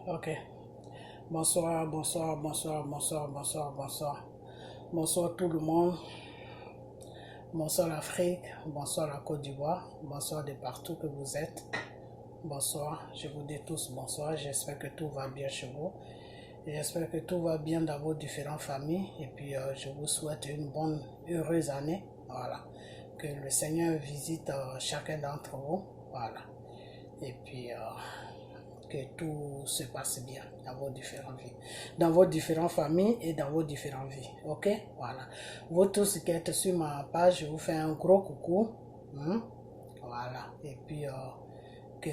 Ok. Bonsoir, bonsoir, bonsoir, bonsoir, bonsoir, bonsoir. Bonsoir tout le monde. Bonsoir l'Afrique. Bonsoir la Côte d'Ivoire. Bonsoir de partout que vous êtes. Bonsoir. Je vous dis tous bonsoir. J'espère que tout va bien chez vous. J'espère que tout va bien dans vos différentes familles. Et puis, je vous souhaite une bonne, heureuse année. Voilà. Que le Seigneur visite chacun d'entre vous. Voilà. Et puis, que tout se passe bien dans vos différentes vies, dans vos différentes familles et dans vos différentes vies. Ok? Voilà. Vous tous qui êtes sur ma page, je vous fais un gros coucou. Voilà. Et puis, que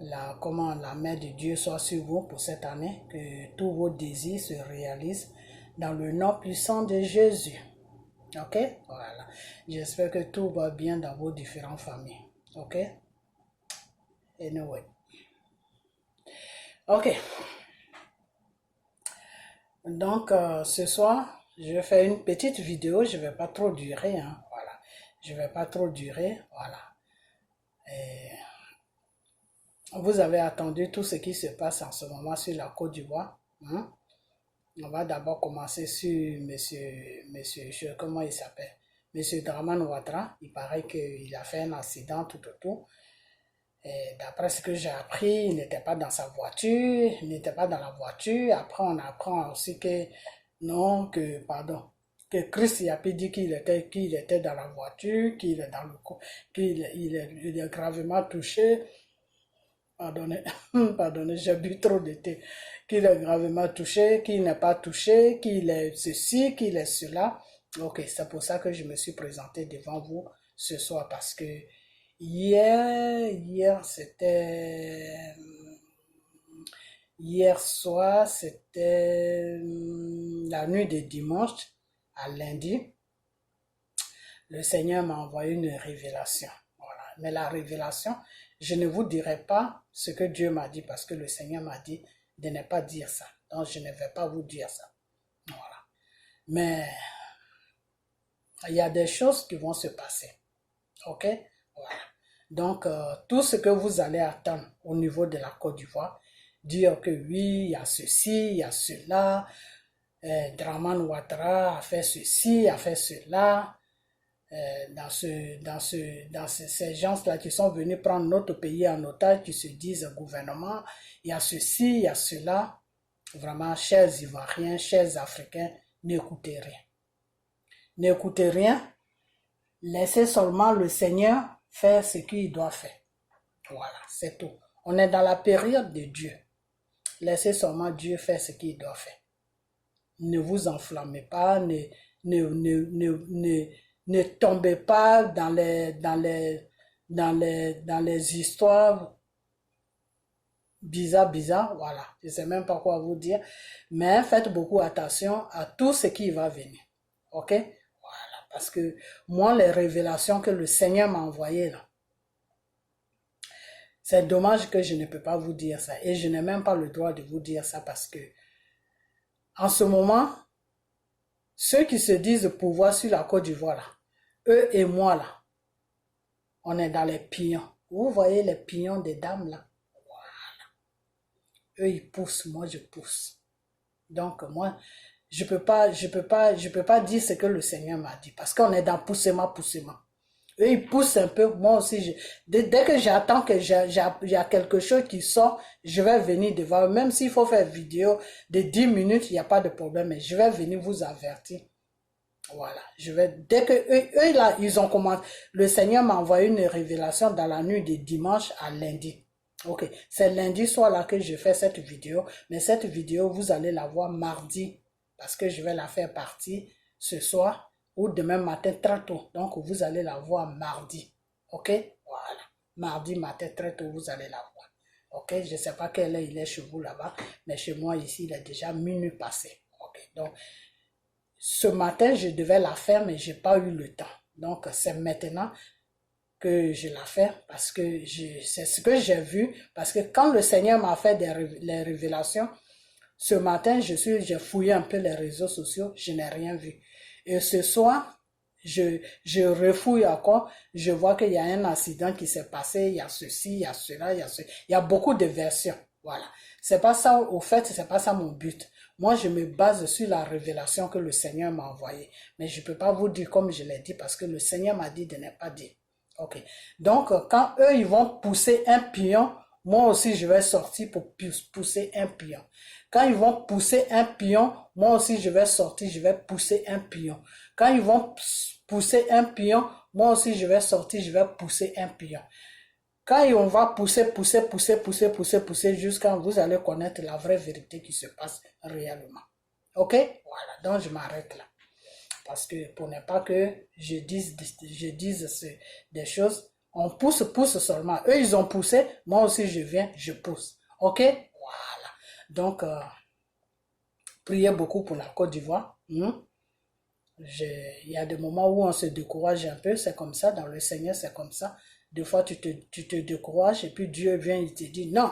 la main de Dieu soit sur vous pour cette année, que tous vos désirs se réalisent dans le nom puissant de Jésus. Ok? Voilà. J'espère que tout va bien dans vos différentes familles. Ok? Anyway. Ok. Donc, ce soir, je vais faire une petite vidéo. Je ne vais pas trop durer. Hein, voilà. Je ne vais pas trop durer. Voilà. Et vous avez attendu tout ce qui se passe en ce moment sur la Côte d'Ivoire. Hein? On va d'abord commencer sur monsieur, comment il s'appelle? Monsieur Dramane Ouattara. Il paraît qu'il a fait un accident tout autour. D'après ce que j'ai appris, il n'était pas dans sa voiture, il n'était pas dans la voiture. Après, on apprend aussi que, non, que Christ a pu dire qu'il était dans la voiture, qu'il est dans le il est gravement touché. Pardonnez, pardonnez, j'ai bu trop de thé. Qu'il est gravement touché, qu'il n'est pas touché, qu'il est ceci, qu'il est cela. Ok, c'est pour ça que je me suis présenté devant vous ce soir parce que Hier soir, c'était la nuit de dimanche à lundi. Le Seigneur m'a envoyé une révélation. Voilà. Mais la révélation, je ne vous dirai pas ce que Dieu m'a dit parce que le Seigneur m'a dit de ne pas dire ça. Donc, je ne vais pas vous dire ça. Voilà. Mais il y a des choses qui vont se passer. Ok? Voilà. Donc, tout ce que vous allez attendre au niveau de la Côte d'Ivoire, dire que oui, il y a ceci, il y a cela, Dramane Ouattara a fait ceci, a fait cela, ces gens-là qui sont venus prendre notre pays en otage, qui se disent gouvernement, il y a ceci, il y a cela. Vraiment, chers Ivoiriens, chers Africains, n'écoutez rien. N'écoutez rien, laissez seulement le Seigneur faire ce qu'il doit faire. Voilà, c'est tout. On est dans la période de Dieu. Laissez seulement Dieu faire ce qu'il doit faire. Ne vous enflammez pas, ne tombez pas dans les histoires bizarres, voilà. Je ne sais même pas quoi vous dire, mais faites beaucoup attention à tout ce qui va venir. Ok? Voilà, parce que moi, les révélations que le Seigneur m'a envoyées là, c'est dommage que je ne peux pas vous dire ça. Et je n'ai même pas le droit de vous dire ça parce que, en ce moment, ceux qui se disent pouvoir sur la Côte d'Ivoire, là, eux et moi, là, on est dans les pions. Vous voyez les pions des dames, là? Voilà. Eux, ils poussent, moi, je pousse. Donc, moi, je peux pas dire ce que le Seigneur m'a dit parce qu'on est dans poussement. Eux, ils poussent un peu. Moi aussi, dès que j'attends que il y a quelque chose qui sort, je vais venir devant eux. Même s'il faut faire une vidéo de 10 minutes, il n'y a pas de problème. Mais je vais venir vous avertir. Voilà. Dès que eux là, ils ont commencé. Le Seigneur m'a envoyé une révélation dans la nuit de dimanche à lundi. Ok. C'est lundi soir là que je fais cette vidéo. Mais cette vidéo, vous allez la voir mardi. Parce que je vais la faire partie ce soir ou demain matin très tôt. Donc, vous allez la voir mardi. Ok? Voilà. Mardi matin très tôt, vous allez la voir. Ok? Je ne sais pas quelle heure il est chez vous là-bas, mais chez moi ici, il est déjà minuit passé. Ok? Donc, ce matin, je devais la faire, mais je n'ai pas eu le temps. Donc, c'est maintenant que je la fais parce que c'est ce que j'ai vu. Parce que quand le Seigneur m'a fait les révélations, ce matin, j'ai fouillé un peu les réseaux sociaux, je n'ai rien vu. Et ce soir, je refouille encore, je vois qu'il y a un accident qui s'est passé, il y a ceci, il y a cela, il y a beaucoup de versions. Voilà. C'est pas ça, au fait, c'est pas ça mon but. Moi, je me base sur la révélation que le Seigneur m'a envoyée. Mais je peux pas vous dire comme je l'ai dit parce que le Seigneur m'a dit de ne pas dire. Ok. Donc, quand eux, ils vont pousser un pion, moi aussi, je vais sortir pour pousser un pion. Quand ils vont pousser un pion, moi aussi, je vais sortir, je vais pousser un pion. Quand ils vont pousser un pion, moi aussi, je vais sortir, je vais pousser un pion. Quand on va pousser jusqu'à vous allez connaître la vraie vérité qui se passe réellement. Ok? Voilà, donc je m'arrête là. Parce que pour ne pas que je dise des choses, on pousse seulement. Eux, ils ont poussé, moi aussi je viens, je pousse. Ok? Voilà. Donc, priez beaucoup pour la Côte d'Ivoire. Il y a des moments où on se décourage un peu, c'est comme ça, dans le Seigneur, c'est comme ça. Des fois, tu te décourages et puis Dieu vient, il te dit, non,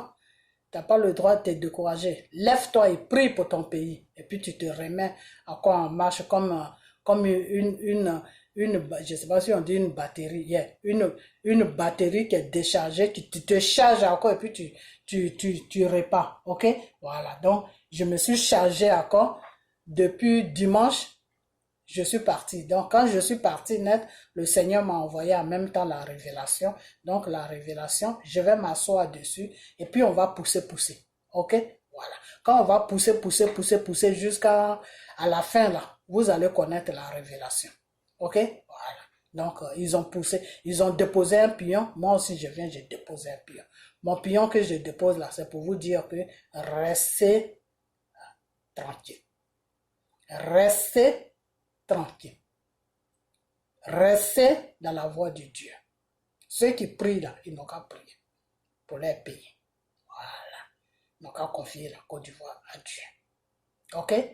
tu n'as pas le droit de te décourager. Lève-toi et prie pour ton pays. Et puis, tu te remets encore en marche comme je sais pas si on dit une batterie, une batterie qui est déchargée, tu te charges encore et puis tu repars, ok? Voilà, donc, je me suis chargé encore depuis dimanche. Je suis parti. Donc, quand je suis parti net, le Seigneur m'a envoyé en même temps la révélation. Donc, la révélation, je vais m'asseoir dessus et puis on va pousser. OK? Voilà. Quand on va pousser jusqu'à la fin, là, vous allez connaître la révélation. OK? Voilà. Donc, ils ont poussé, ils ont déposé un pion. Moi aussi, je viens, j'ai déposé un pion. Mon pion que je dépose là, c'est pour vous dire que restez tranquille. Restez tranquille. Restez dans la voie de Dieu. Ceux qui prient là, ils n'ont qu'à prier pour les pays. Voilà. Ils n'ont qu'à confier la Côte d'Ivoire à Dieu. Ok? Voilà.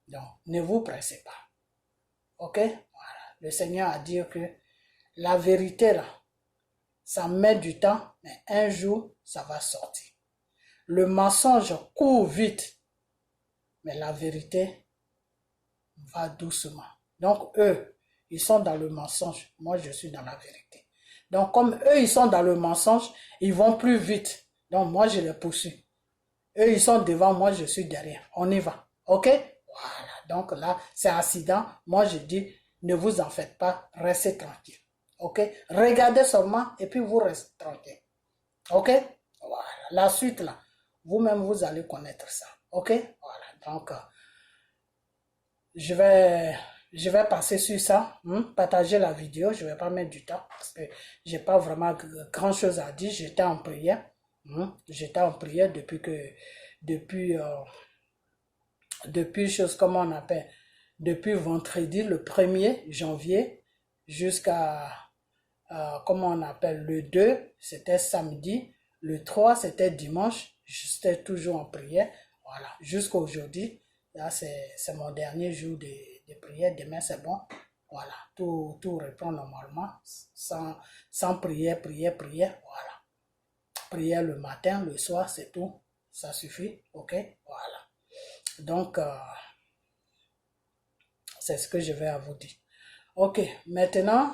Donc, ne vous pressez pas. Ok? Voilà. Le Seigneur a dit que la vérité là, ça met du temps, mais un jour, ça va sortir. Le mensonge court vite, mais la vérité va doucement. Donc, eux, ils sont dans le mensonge. Moi, je suis dans la vérité. Donc, comme eux, ils sont dans le mensonge, ils vont plus vite. Donc, moi, je les poursuis. Eux, ils sont devant, moi, je suis derrière. On y va. OK? Voilà. Donc, là, c'est accident. Moi, je dis, ne vous en faites pas. Restez tranquille. OK? Regardez seulement et puis vous restez tranquille. OK? Voilà. La suite, là, vous-même, vous allez connaître ça. OK? Voilà. Donc, je vais passer sur ça, partager la vidéo, je vais pas mettre du temps parce que j'ai pas vraiment grand chose à dire, j'étais en prière, depuis chose comment on appelle, depuis vendredi le 1er janvier jusqu'à comment on appelle le 2, c'était samedi, le 3 c'était dimanche, j'étais toujours en prière, voilà, jusqu'à aujourd'hui. Là, c'est mon dernier jour de prière. Demain, c'est bon. Voilà. Tout reprend normalement. Sans prière. Voilà. Prière le matin, le soir, c'est tout. Ça suffit. OK? Voilà. Donc, c'est ce que je vais à vous dire. OK. Maintenant,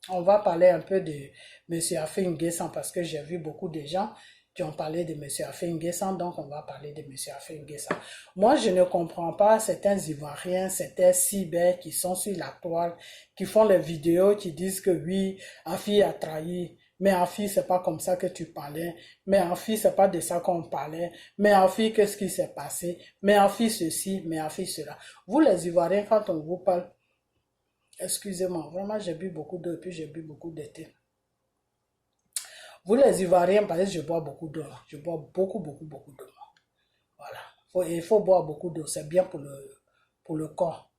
on va parler un peu de M. Affe N'Guessan parce que j'ai vu beaucoup de gens qui ont parlé de M. Affe N'Guessan, donc on va parler de M. Affe N'Guessan. Moi, je ne comprends pas certains Ivoiriens, certains Cyber qui sont sur la toile, qui font les vidéos, qui disent que oui, Affe a trahi, mais Affe, c'est pas comme ça que tu parlais, mais Affe, c'est pas de ça qu'on parlait, mais Affe, qu'est-ce qui s'est passé, mais Affe ceci, mais Affe cela. Vous les Ivoiriens, quand on vous parle, excusez-moi, vraiment j'ai bu beaucoup d'eau et puis j'ai bu beaucoup de thé. Vous les Ivoiriens, parce que je bois beaucoup d'eau. Je bois beaucoup d'eau. Voilà. Il faut boire beaucoup d'eau. C'est bien pour le corps.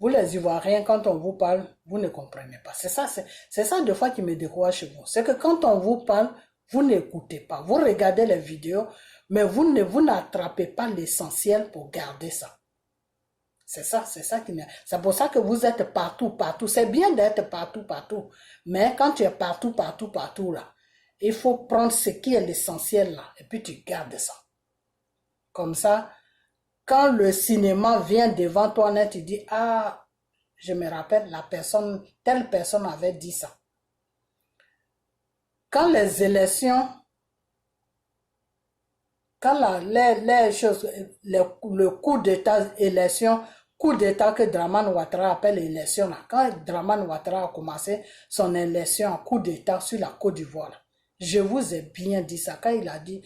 Vous les Ivoiriens, quand on vous parle, vous ne comprenez pas. C'est ça deux fois qui me décourage chez vous. C'est que quand on vous parle, vous n'écoutez pas. Vous regardez les vidéos, mais vous n'attrapez pas l'essentiel pour garder ça. C'est pour ça que vous êtes partout. C'est bien d'être partout. Mais quand tu es partout, là, il faut prendre ce qui est l'essentiel là, et puis tu gardes ça. Comme ça, quand le cinéma vient devant toi, tu dis, ah, je me rappelle, telle personne avait dit ça. Quand les élections, quand les choses, le coup d'état élection, coup d'état que Dramane Ouattara appelle élection, là, quand Dramane Ouattara a commencé son élection en coup d'état sur la Côte d'Ivoire, je vous ai bien dit ça, quand il a dit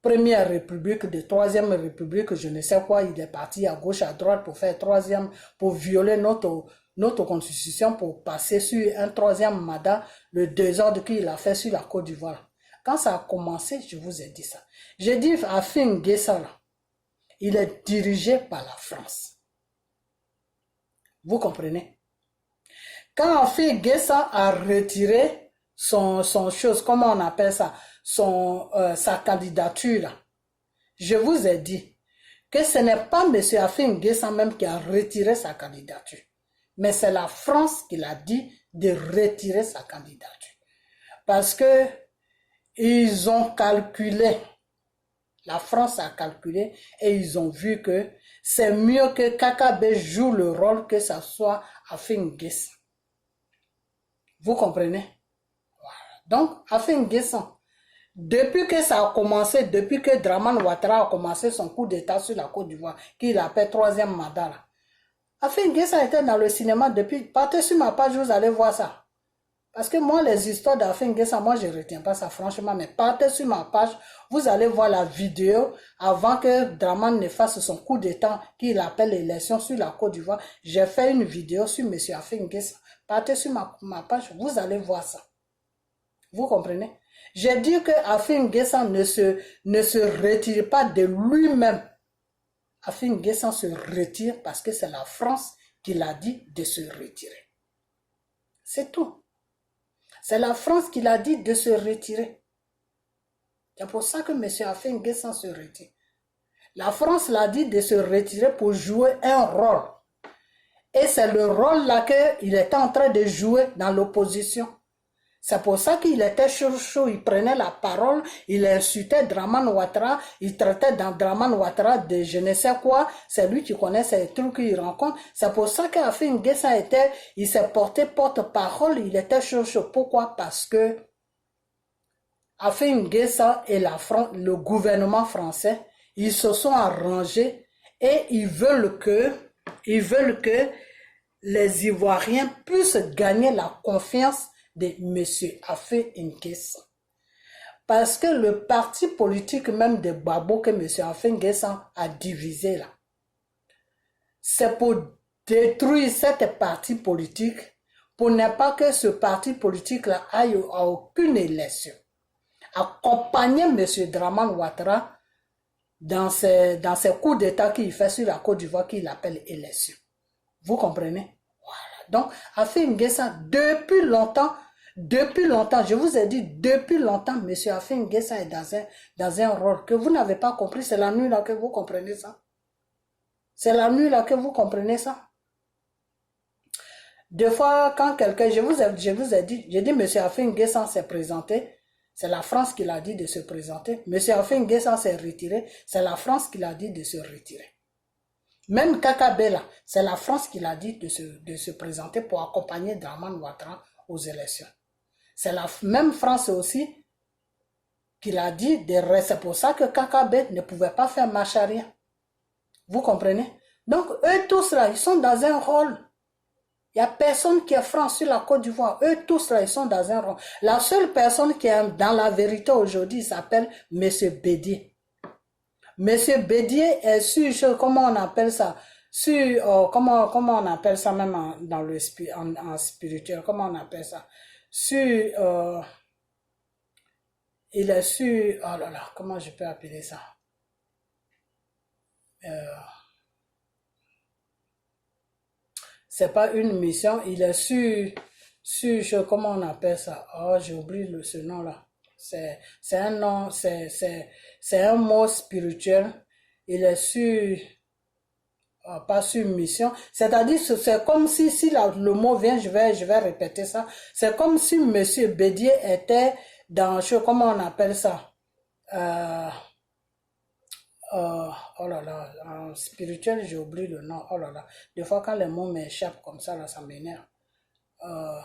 Première République, de Troisième République, je ne sais quoi, il est parti à gauche, à droite pour faire troisième, pour violer notre constitution, pour passer sur un troisième mandat, le désordre qu'il a fait sur la Côte d'Ivoire. Quand ça a commencé, je vous ai dit ça. J'ai dit à Afin Guessa, il est dirigé par la France. Vous comprenez? Quand Afin Guessa a retiré son chose, comment on appelle ça, sa candidature, là, je vous ai dit que ce n'est pas M. Afin Guessa même qui a retiré sa candidature, mais c'est la France qui l'a dit de retirer sa candidature. Parce que ils ont calculé, la France a calculé et ils ont vu que c'est mieux que Kakabe joue le rôle que ça soit Afin Guessa. Vous comprenez? Voilà. Donc, Afin Guessa, depuis que ça a commencé, depuis que Dramane Ouattara a commencé son coup d'état sur la Côte d'Ivoire, qu'il appelle troisième mandat, là, Afin Guessa était dans le cinéma depuis, partez sur ma page, vous allez voir ça. Parce que moi, les histoires d'Afin Guessa, moi, je ne retiens pas ça, franchement, mais partez sur ma page, vous allez voir la vidéo avant que Dramane ne fasse son coup d'état qu'il appelle l'élection sur la Côte d'Ivoire. J'ai fait une vidéo sur M. Afin Guessa. Partez sur ma page, vous allez voir ça. Vous comprenez? J'ai dit que Afin Guessa ne se retire pas de lui-même. Afin Guessa se retire parce que c'est la France qui l'a dit de se retirer. C'est tout. C'est la France qui l'a dit de se retirer. C'est pour ça que M. Afin Guessa se retire. La France l'a dit de se retirer pour jouer un rôle. Et c'est le rôle là qu'il était en train de jouer dans l'opposition. C'est pour ça qu'il était chaud, il prenait la parole, il insultait Dramane Ouattara, il traitait dans Dramane Ouattara de je ne sais quoi, c'est lui qui connaît ces trucs qu'il rencontre. C'est pour ça qu'Afin Guessa il s'est porté porte-parole, il était chaud. Pourquoi? Parce que Afin Guessa et le gouvernement français, ils se sont arrangés et ils veulent que les Ivoiriens puissent gagner la confiance de M. Afin Guessa. Parce que le parti politique même de Babo que M. Afin Guessa a divisé là, c'est pour détruire cette parti politique, pour ne pas que ce parti politique là aille à aucune élection. Accompagner M. Dramane Ouattara dans ses coups d'état qu'il fait sur la Côte d'Ivoire qu'il appelle élection. Vous comprenez? Voilà. Donc, Afin Guessa, depuis longtemps, je vous ai dit, depuis longtemps, M. Afin Guessa est dans un rôle que vous n'avez pas compris. C'est la nuit là que vous comprenez ça. C'est la nuit là que vous comprenez ça. Deux fois, quand quelqu'un, je vous ai dit, j'ai dit, M. Afin Guessa s'est présenté. C'est la France qui l'a dit de se présenter. M. Afin Guessa s'est retiré. C'est la France qui l'a dit de se retirer. Même Kakabela, c'est la France qui l'a dit de se présenter pour accompagner Dramane Ouattara aux élections. C'est la même France aussi qui l'a dit de rester. C'est pour ça que Kakabé ne pouvait pas faire marche arrière. Vous comprenez? Donc, eux tous là, ils sont dans un rôle. Il n'y a personne qui est franc sur la Côte d'Ivoire. Eux tous là, ils sont dans un rôle. La seule personne qui est dans la vérité aujourd'hui s'appelle M. Bédier. Monsieur Bédier est sur, comment on appelle ça, sur, comment on appelle ça même dans le en spirituel, comment on appelle ça, sur, il est sur, oh là là, comment je peux appeler ça, c'est pas une mission, il est sur, comment on appelle ça, oh j'ai oublié ce nom là. C'est un nom, c'est un mot spirituel. Il est sur, pas sur mission. C'est-à-dire, c'est comme si le mot vient, je vais répéter ça. C'est comme si Monsieur Bédier était dans, comment on appelle ça? Oh là là, en spirituel, j'ai oublié le nom. Oh là là. Des fois, quand les mots m'échappent comme ça, là, ça m'énerve. Euh,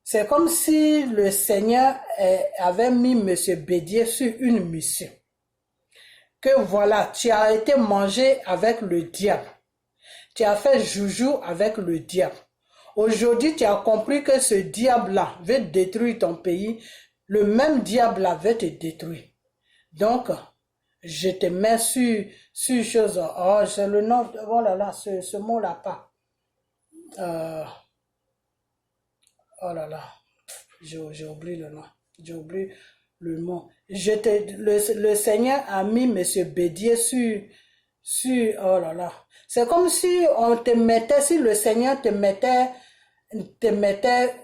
c'est comme si le Seigneur avait mis Monsieur Bédier sur une mission. Que voilà, tu as été mangé avec le diable. Tu as fait joujou avec le diable. Aujourd'hui, tu as compris que ce diable-là veut détruire ton pays. Le même diable-là veut te détruire. Donc, je te mets sur chose. Oh, c'est le nom. Oh là là, ce mot-là pas. Euh, oh là là, j'ai oublié le nom. J'ai oublié le mot. Le Seigneur a mis Monsieur Bédier oh là là. C'est comme si on te mettait, si le Seigneur te mettait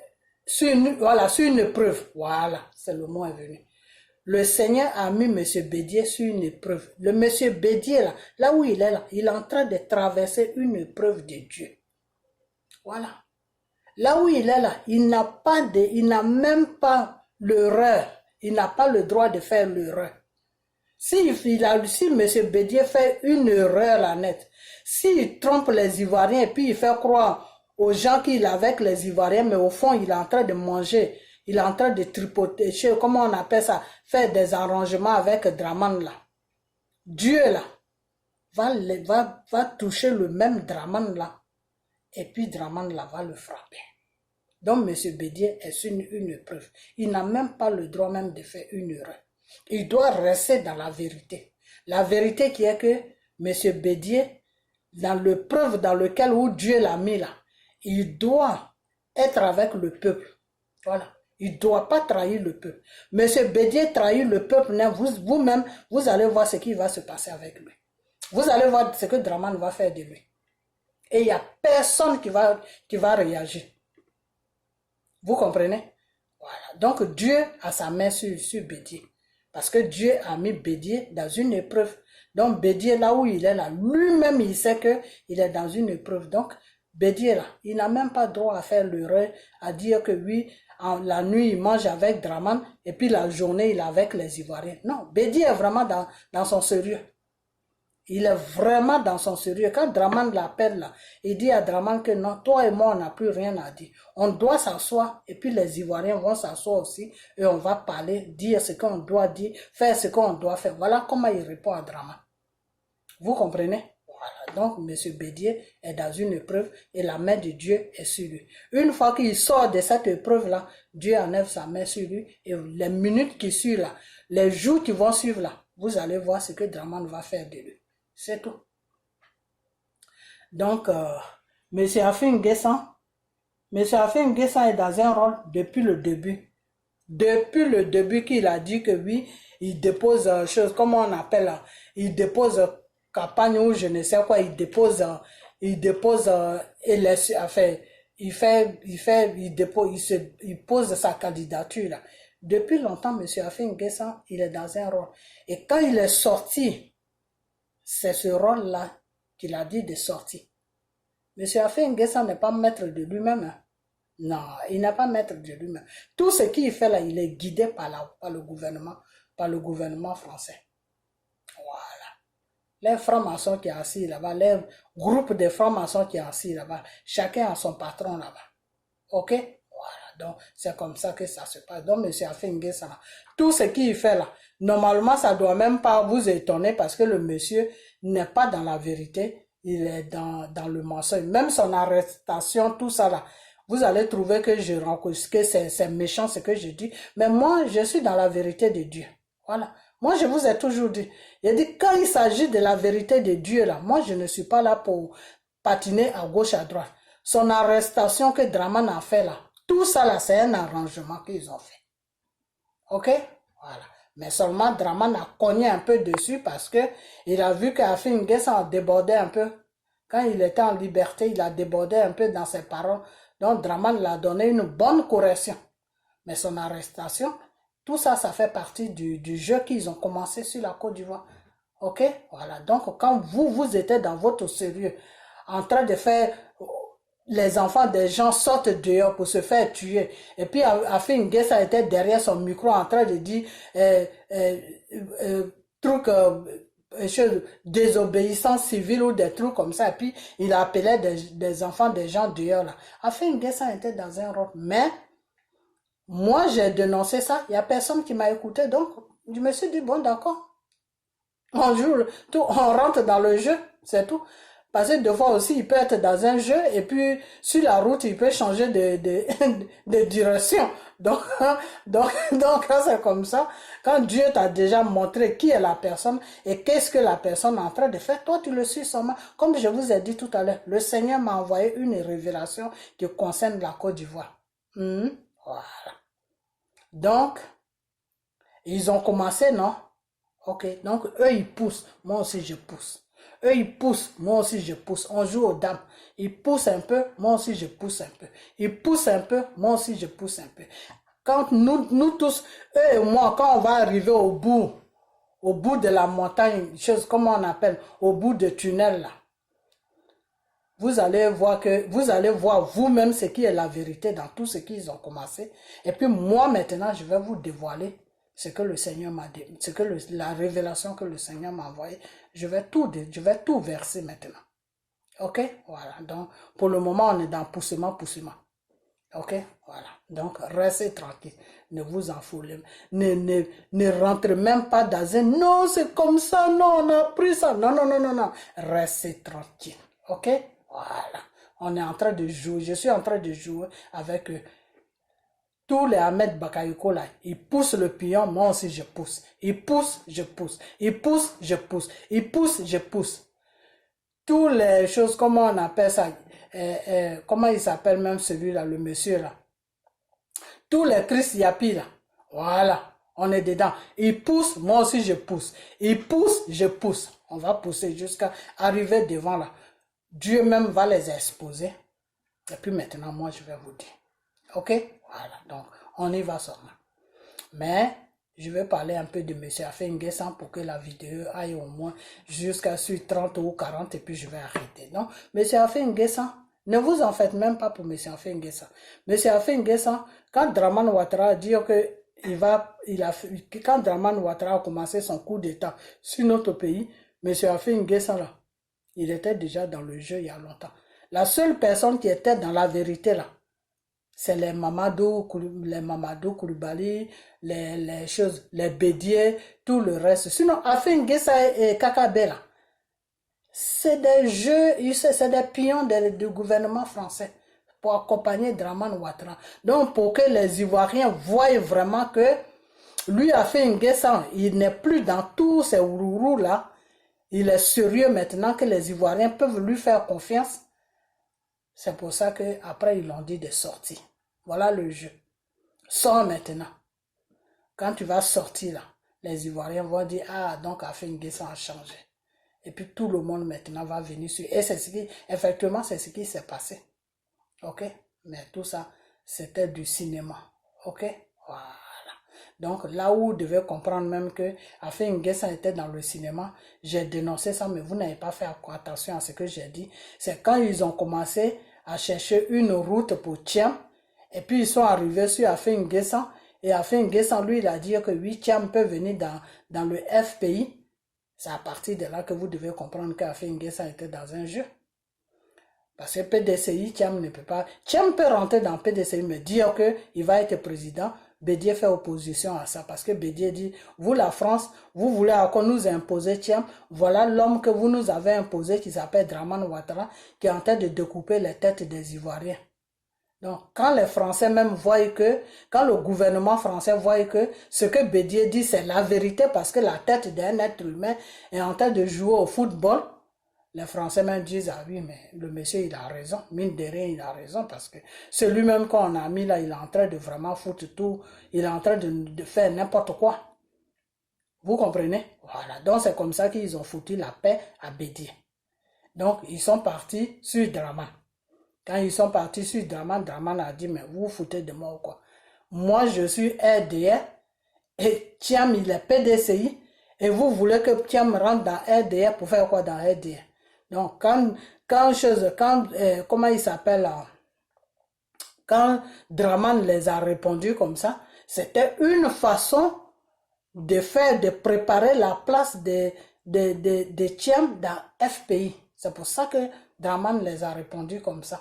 sur voilà, sur une épreuve. Voilà, c'est le mot est venu. Le Seigneur a mis Monsieur Bédier sur une épreuve. Le Monsieur Bédier, là où il est là, il est en train de traverser une épreuve de Dieu. Voilà. Là où il est là, il n'a même pas l'erreur. Il n'a pas le droit de faire l'erreur. Si M. Bédier fait une erreur là net, s'il trompe les Ivoiriens et puis il fait croire aux gens qu'il est avec les Ivoiriens, mais au fond il est en train de manger, il est en train de tripoter, comment on appelle ça, faire des arrangements avec Draman là. Dieu là va toucher le même Draman là et puis Draman là va le frapper. Donc M. Bédier est sur une épreuve. Il n'a même pas le droit même de faire une erreur. Il doit rester dans la vérité. La vérité qui est que M. Bédier, dans l'épreuve dans laquelle où Dieu l'a mis là, il doit être avec le peuple. Voilà. Il ne doit pas trahir le peuple. M. Bédier trahit le peuple, vous-même, vous allez voir ce qui va se passer avec lui. Vous allez voir ce que Draman va faire de lui. Et il n'y a personne qui va réagir. Vous comprenez? Voilà. Donc Dieu a sa main sur Bédier. Parce que Dieu a mis Bédier dans une épreuve. Donc Bédier, là où il est là, lui-même, il sait qu'il est dans une épreuve. Donc Bédier, là, il n'a même pas droit à faire l'erreur, à dire que oui, la nuit, il mange avec Draman, et puis la journée, il est avec les Ivoiriens. Non, Bédier est vraiment dans son sérieux. Il est vraiment dans son sérieux. Quand Draman l'appelle là, il dit à Draman que non, toi et moi, on n'a plus rien à dire. On doit s'asseoir et puis les Ivoiriens vont s'asseoir aussi et on va parler, dire ce qu'on doit dire, faire ce qu'on doit faire. Voilà comment il répond à Draman. Vous comprenez? Voilà. Donc, M. Bédier est dans une épreuve et la main de Dieu est sur lui. Une fois qu'il sort de cette épreuve-là, Dieu enlève sa main sur lui et les minutes qui suivent là, les jours qui vont suivre là, vous allez voir ce que Draman va faire de lui. C'est tout. Donc, M. Afin Guessan est dans un rôle depuis le début. Depuis le début qu'il a dit que oui, il dépose chose, comment on appelle, il dépose campagne ou je ne sais quoi, il dépose il pose sa candidature là. Depuis longtemps, M. Afin Guessan, il est dans un rôle. Et quand il est sorti, c'est ce rôle-là qu'il a dit de sortir. M. Afin Guessan n'est pas maître de lui-même. Hein. Non, il n'est pas maître de lui-même. Tout ce qu'il fait là, il est guidé par le gouvernement français. Voilà. Les francs-maçons qui sont assis là-bas, les groupes de francs-maçons qui sont assis là-bas, chacun a son patron là-bas. Ok? Voilà. Donc, c'est comme ça que ça se passe. Donc, M. Afin Guessan, tout ce qu'il fait là, normalement, ça ne doit même pas vous étonner parce que le monsieur n'est pas dans la vérité, il est dans le mensonge. Même son arrestation, tout ça là, vous allez trouver que c'est méchant ce que je dis. Mais moi, je suis dans la vérité de Dieu. Voilà. Moi, je vous ai toujours dit. Il dit, quand il s'agit de la vérité de Dieu là, moi, je ne suis pas là pour patiner à gauche, à droite. Son arrestation que Draman a fait là, tout ça là, c'est un arrangement qu'ils ont fait. Ok? Voilà. Mais seulement Draman a cogné un peu dessus parce que il a vu qu'Afin Guessan a débordé un peu. Quand il était en liberté, il a débordé un peu dans ses paroles. Donc Draman l'a donné une bonne correction. Mais son arrestation, tout ça, ça fait partie du jeu qu'ils ont commencé sur la Côte d'Ivoire. Ok? Voilà. Donc quand vous étiez dans votre sérieux, en train de faire... Les enfants des gens sortent dehors pour se faire tuer. Et puis, Afin Guessan était derrière son micro en train de dire truc désobéissance civile ou des trucs comme ça. Et puis, il appelait des enfants, des gens dehors là. Afin N'Guessan était dans un rôle. Mais, moi, j'ai dénoncé ça. Il n'y a personne qui m'a écouté. Donc, je me suis dit, bon, d'accord. On joue, tout, on rentre dans le jeu, c'est tout. Parce que des fois aussi, il peut être dans un jeu et puis sur la route, il peut changer de direction. Donc, donc quand c'est comme ça, quand Dieu t'a déjà montré qui est la personne et qu'est-ce que la personne est en train de faire, toi tu le suis seulement. Comme je vous ai dit tout à l'heure, le Seigneur m'a envoyé une révélation qui concerne la Côte d'Ivoire. Voilà. Donc, ils ont commencé, non? Ok, donc eux ils poussent, moi aussi je pousse. Eux ils poussent, moi aussi je pousse. On joue aux dames. Ils poussent un peu, moi aussi je pousse un peu. Ils poussent un peu, moi aussi je pousse un peu. Quand nous tous, eux et moi, quand on va arriver au bout de la montagne, chose comment on appelle, au bout de tunnel là, vous allez voir vous-même ce qui est la vérité dans tout ce qu'ils ont commencé. Et puis moi maintenant, je vais vous dévoiler ce que le Seigneur m'a dit, la révélation que le Seigneur m'a envoyée. Je vais tout verser maintenant. Ok? Voilà. Donc, pour le moment, on est dans poussement. Ok? Voilà. Donc, restez tranquille. Ne vous affolez. Ne rentrez même pas dans un non, c'est comme ça, non, on a pris ça. Non. Restez tranquille. Ok? Voilà. On est en train de jouer. Je suis en train de jouer avec tous les Ahmed Bakayoko là, ils poussent le pion, moi aussi je pousse. Ils poussent, je pousse. Ils poussent, je pousse. Ils poussent, je pousse. Toutes les choses, comment on appelle ça, comment il s'appelle même celui-là, le monsieur là. Tous les Chris Yapi là, voilà, on est dedans. Ils poussent, moi aussi je pousse. Ils poussent, je pousse. On va pousser jusqu'à arriver devant là. Dieu même va les exposer. Et puis maintenant, moi je vais vous dire. Ok? Voilà, donc on y va seulement. Mais je vais parler un peu de M. Afin N'Guessan pour que la vidéo aille au moins jusqu'à sur 30 ou 40 et puis je vais arrêter. Donc, M. Afin N'Guessan, ne vous en faites même pas pour M. Afin N'Guessan. M. Afin N'Guessan, quand Draman Ouattara a dit que quand Draman Ouattara a commencé son coup d'État sur notre pays, M. Afin N'Guessan là, il était déjà dans le jeu il y a longtemps. La seule personne qui était dans la vérité là, c'est les Mamadou Koulibaly, les Bédier, tout le reste. Sinon, Afin N'Guessan et Kakabé, c'est des jeux, c'est des pions du gouvernement français pour accompagner Draman Ouattara. Donc, pour que les Ivoiriens voient vraiment que lui, Afin N'Guessan, il n'est plus dans tous ces ourourous là. Il est sérieux maintenant que les Ivoiriens peuvent lui faire confiance. C'est pour ça qu'après, ils l'ont dit de sortir. Voilà le jeu. Sors maintenant. Quand tu vas sortir là, les Ivoiriens vont dire, ah, donc Afin N'Guessan a changé. Et puis tout le monde maintenant va venir sur. Et c'est effectivement, c'est ce qui s'est passé. Ok? Mais tout ça, c'était du cinéma. Ok? Voilà. Donc là où vous devez comprendre même que Afin N'Guessan était dans le cinéma, j'ai dénoncé ça, mais vous n'avez pas fait attention à ce que j'ai dit. C'est quand ils ont commencé à chercher une route pour Thiam, et puis ils sont arrivés sur Afin N'Guessan, et Afin N'Guessan, lui, il a dit que oui, Thiam peut venir dans le FPI. C'est à partir de là que vous devez comprendre qu'Afin N'Guessan était dans un jeu. Parce que PDCI, Thiam ne peut pas. Thiam peut rentrer dans PDCI, mais dire qu'il va être président. Bédier fait opposition à ça. Parce que Bédier dit, vous la France, vous voulez encore nous imposer Thiam. Voilà l'homme que vous nous avez imposé qui s'appelle Draman Ouattara, qui est en train de découper les têtes des Ivoiriens. Donc, quand les Français même voient quand le gouvernement français voit que ce que Bédier dit, c'est la vérité parce que la tête d'un être humain est en train de jouer au football, les Français même disent, ah oui, mais le monsieur, il a raison. Mine de rien, il a raison parce que c'est lui-même qu'on a mis là, il est en train de vraiment foutre tout. Il est en train de faire n'importe quoi. Vous comprenez? Voilà. Donc, c'est comme ça qu'ils ont foutu la paix à Bédier. Donc, ils sont partis sur Draman. Quand ils sont partis sur Draman, Draman a dit, mais vous vous foutez de moi ou quoi? Moi, je suis RDR et Thiam, il est PDCI. Et vous voulez que Thiam rentre dans RDR pour faire quoi dans RDR? Donc, comment il s'appelle, quand Draman les a répondu comme ça, c'était une façon de préparer la place de Thiam dans FPI. C'est pour ça que Draman les a répondu comme ça.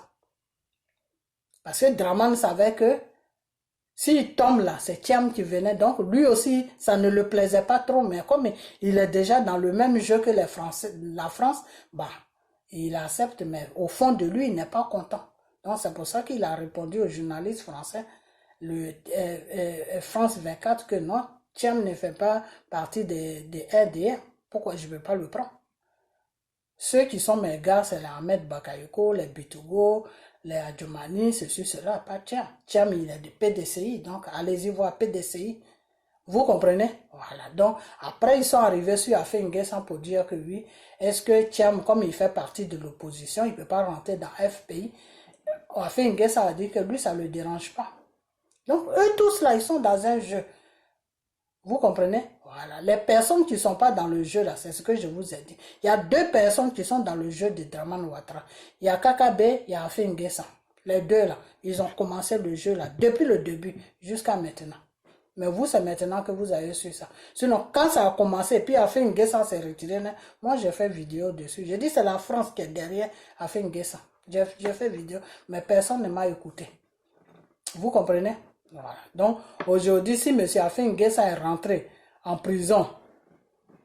Parce que Draman savait que s'il tombe là, c'est Thiam qui venait. Donc lui aussi, ça ne le plaisait pas trop. Mais comme il est déjà dans le même jeu que les Français, la France, bah, il accepte. Mais au fond de lui, il n'est pas content. Donc c'est pour ça qu'il a répondu aux journalistes français, France 24, que non, Thiam ne fait pas partie des RDR. Pourquoi je ne vais pas le prendre? Ceux qui sont mes gars, c'est les Ahmed Bakayoko, les Bitogo, les Adjoumani, ceci, cela, pas Thiam. Thiam, il est du PDCI, donc allez-y voir PDCI. Vous comprenez? Voilà. Donc, après, ils sont arrivés sur Afin-N'Guessan pour dire que oui, est-ce que Thiam, comme il fait partie de l'opposition, il ne peut pas rentrer dans FPI? Afin-N'Guessan a dit que lui, ça ne le dérange pas. Donc, eux tous là, ils sont dans un jeu. Vous comprenez? Voilà. Les personnes qui ne sont pas dans le jeu là, c'est ce que je vous ai dit. Il y a deux personnes qui sont dans le jeu de Draman Ouattara. Il y a Kakabe, il y a Afin-N'Guessan. Les deux là, ils ont commencé le jeu là, depuis le début jusqu'à maintenant. Mais vous, c'est maintenant que vous avez su ça. Sinon, quand ça a commencé, puis Afin-N'Guessan s'est retiré, moi j'ai fait vidéo dessus. J'ai dit c'est la France qui est derrière Afin-N'Guessan. J'ai fait vidéo, mais personne ne m'a écouté. Vous comprenez? Voilà. Donc, aujourd'hui, si M. Afin-N'Guessan est rentré en prison,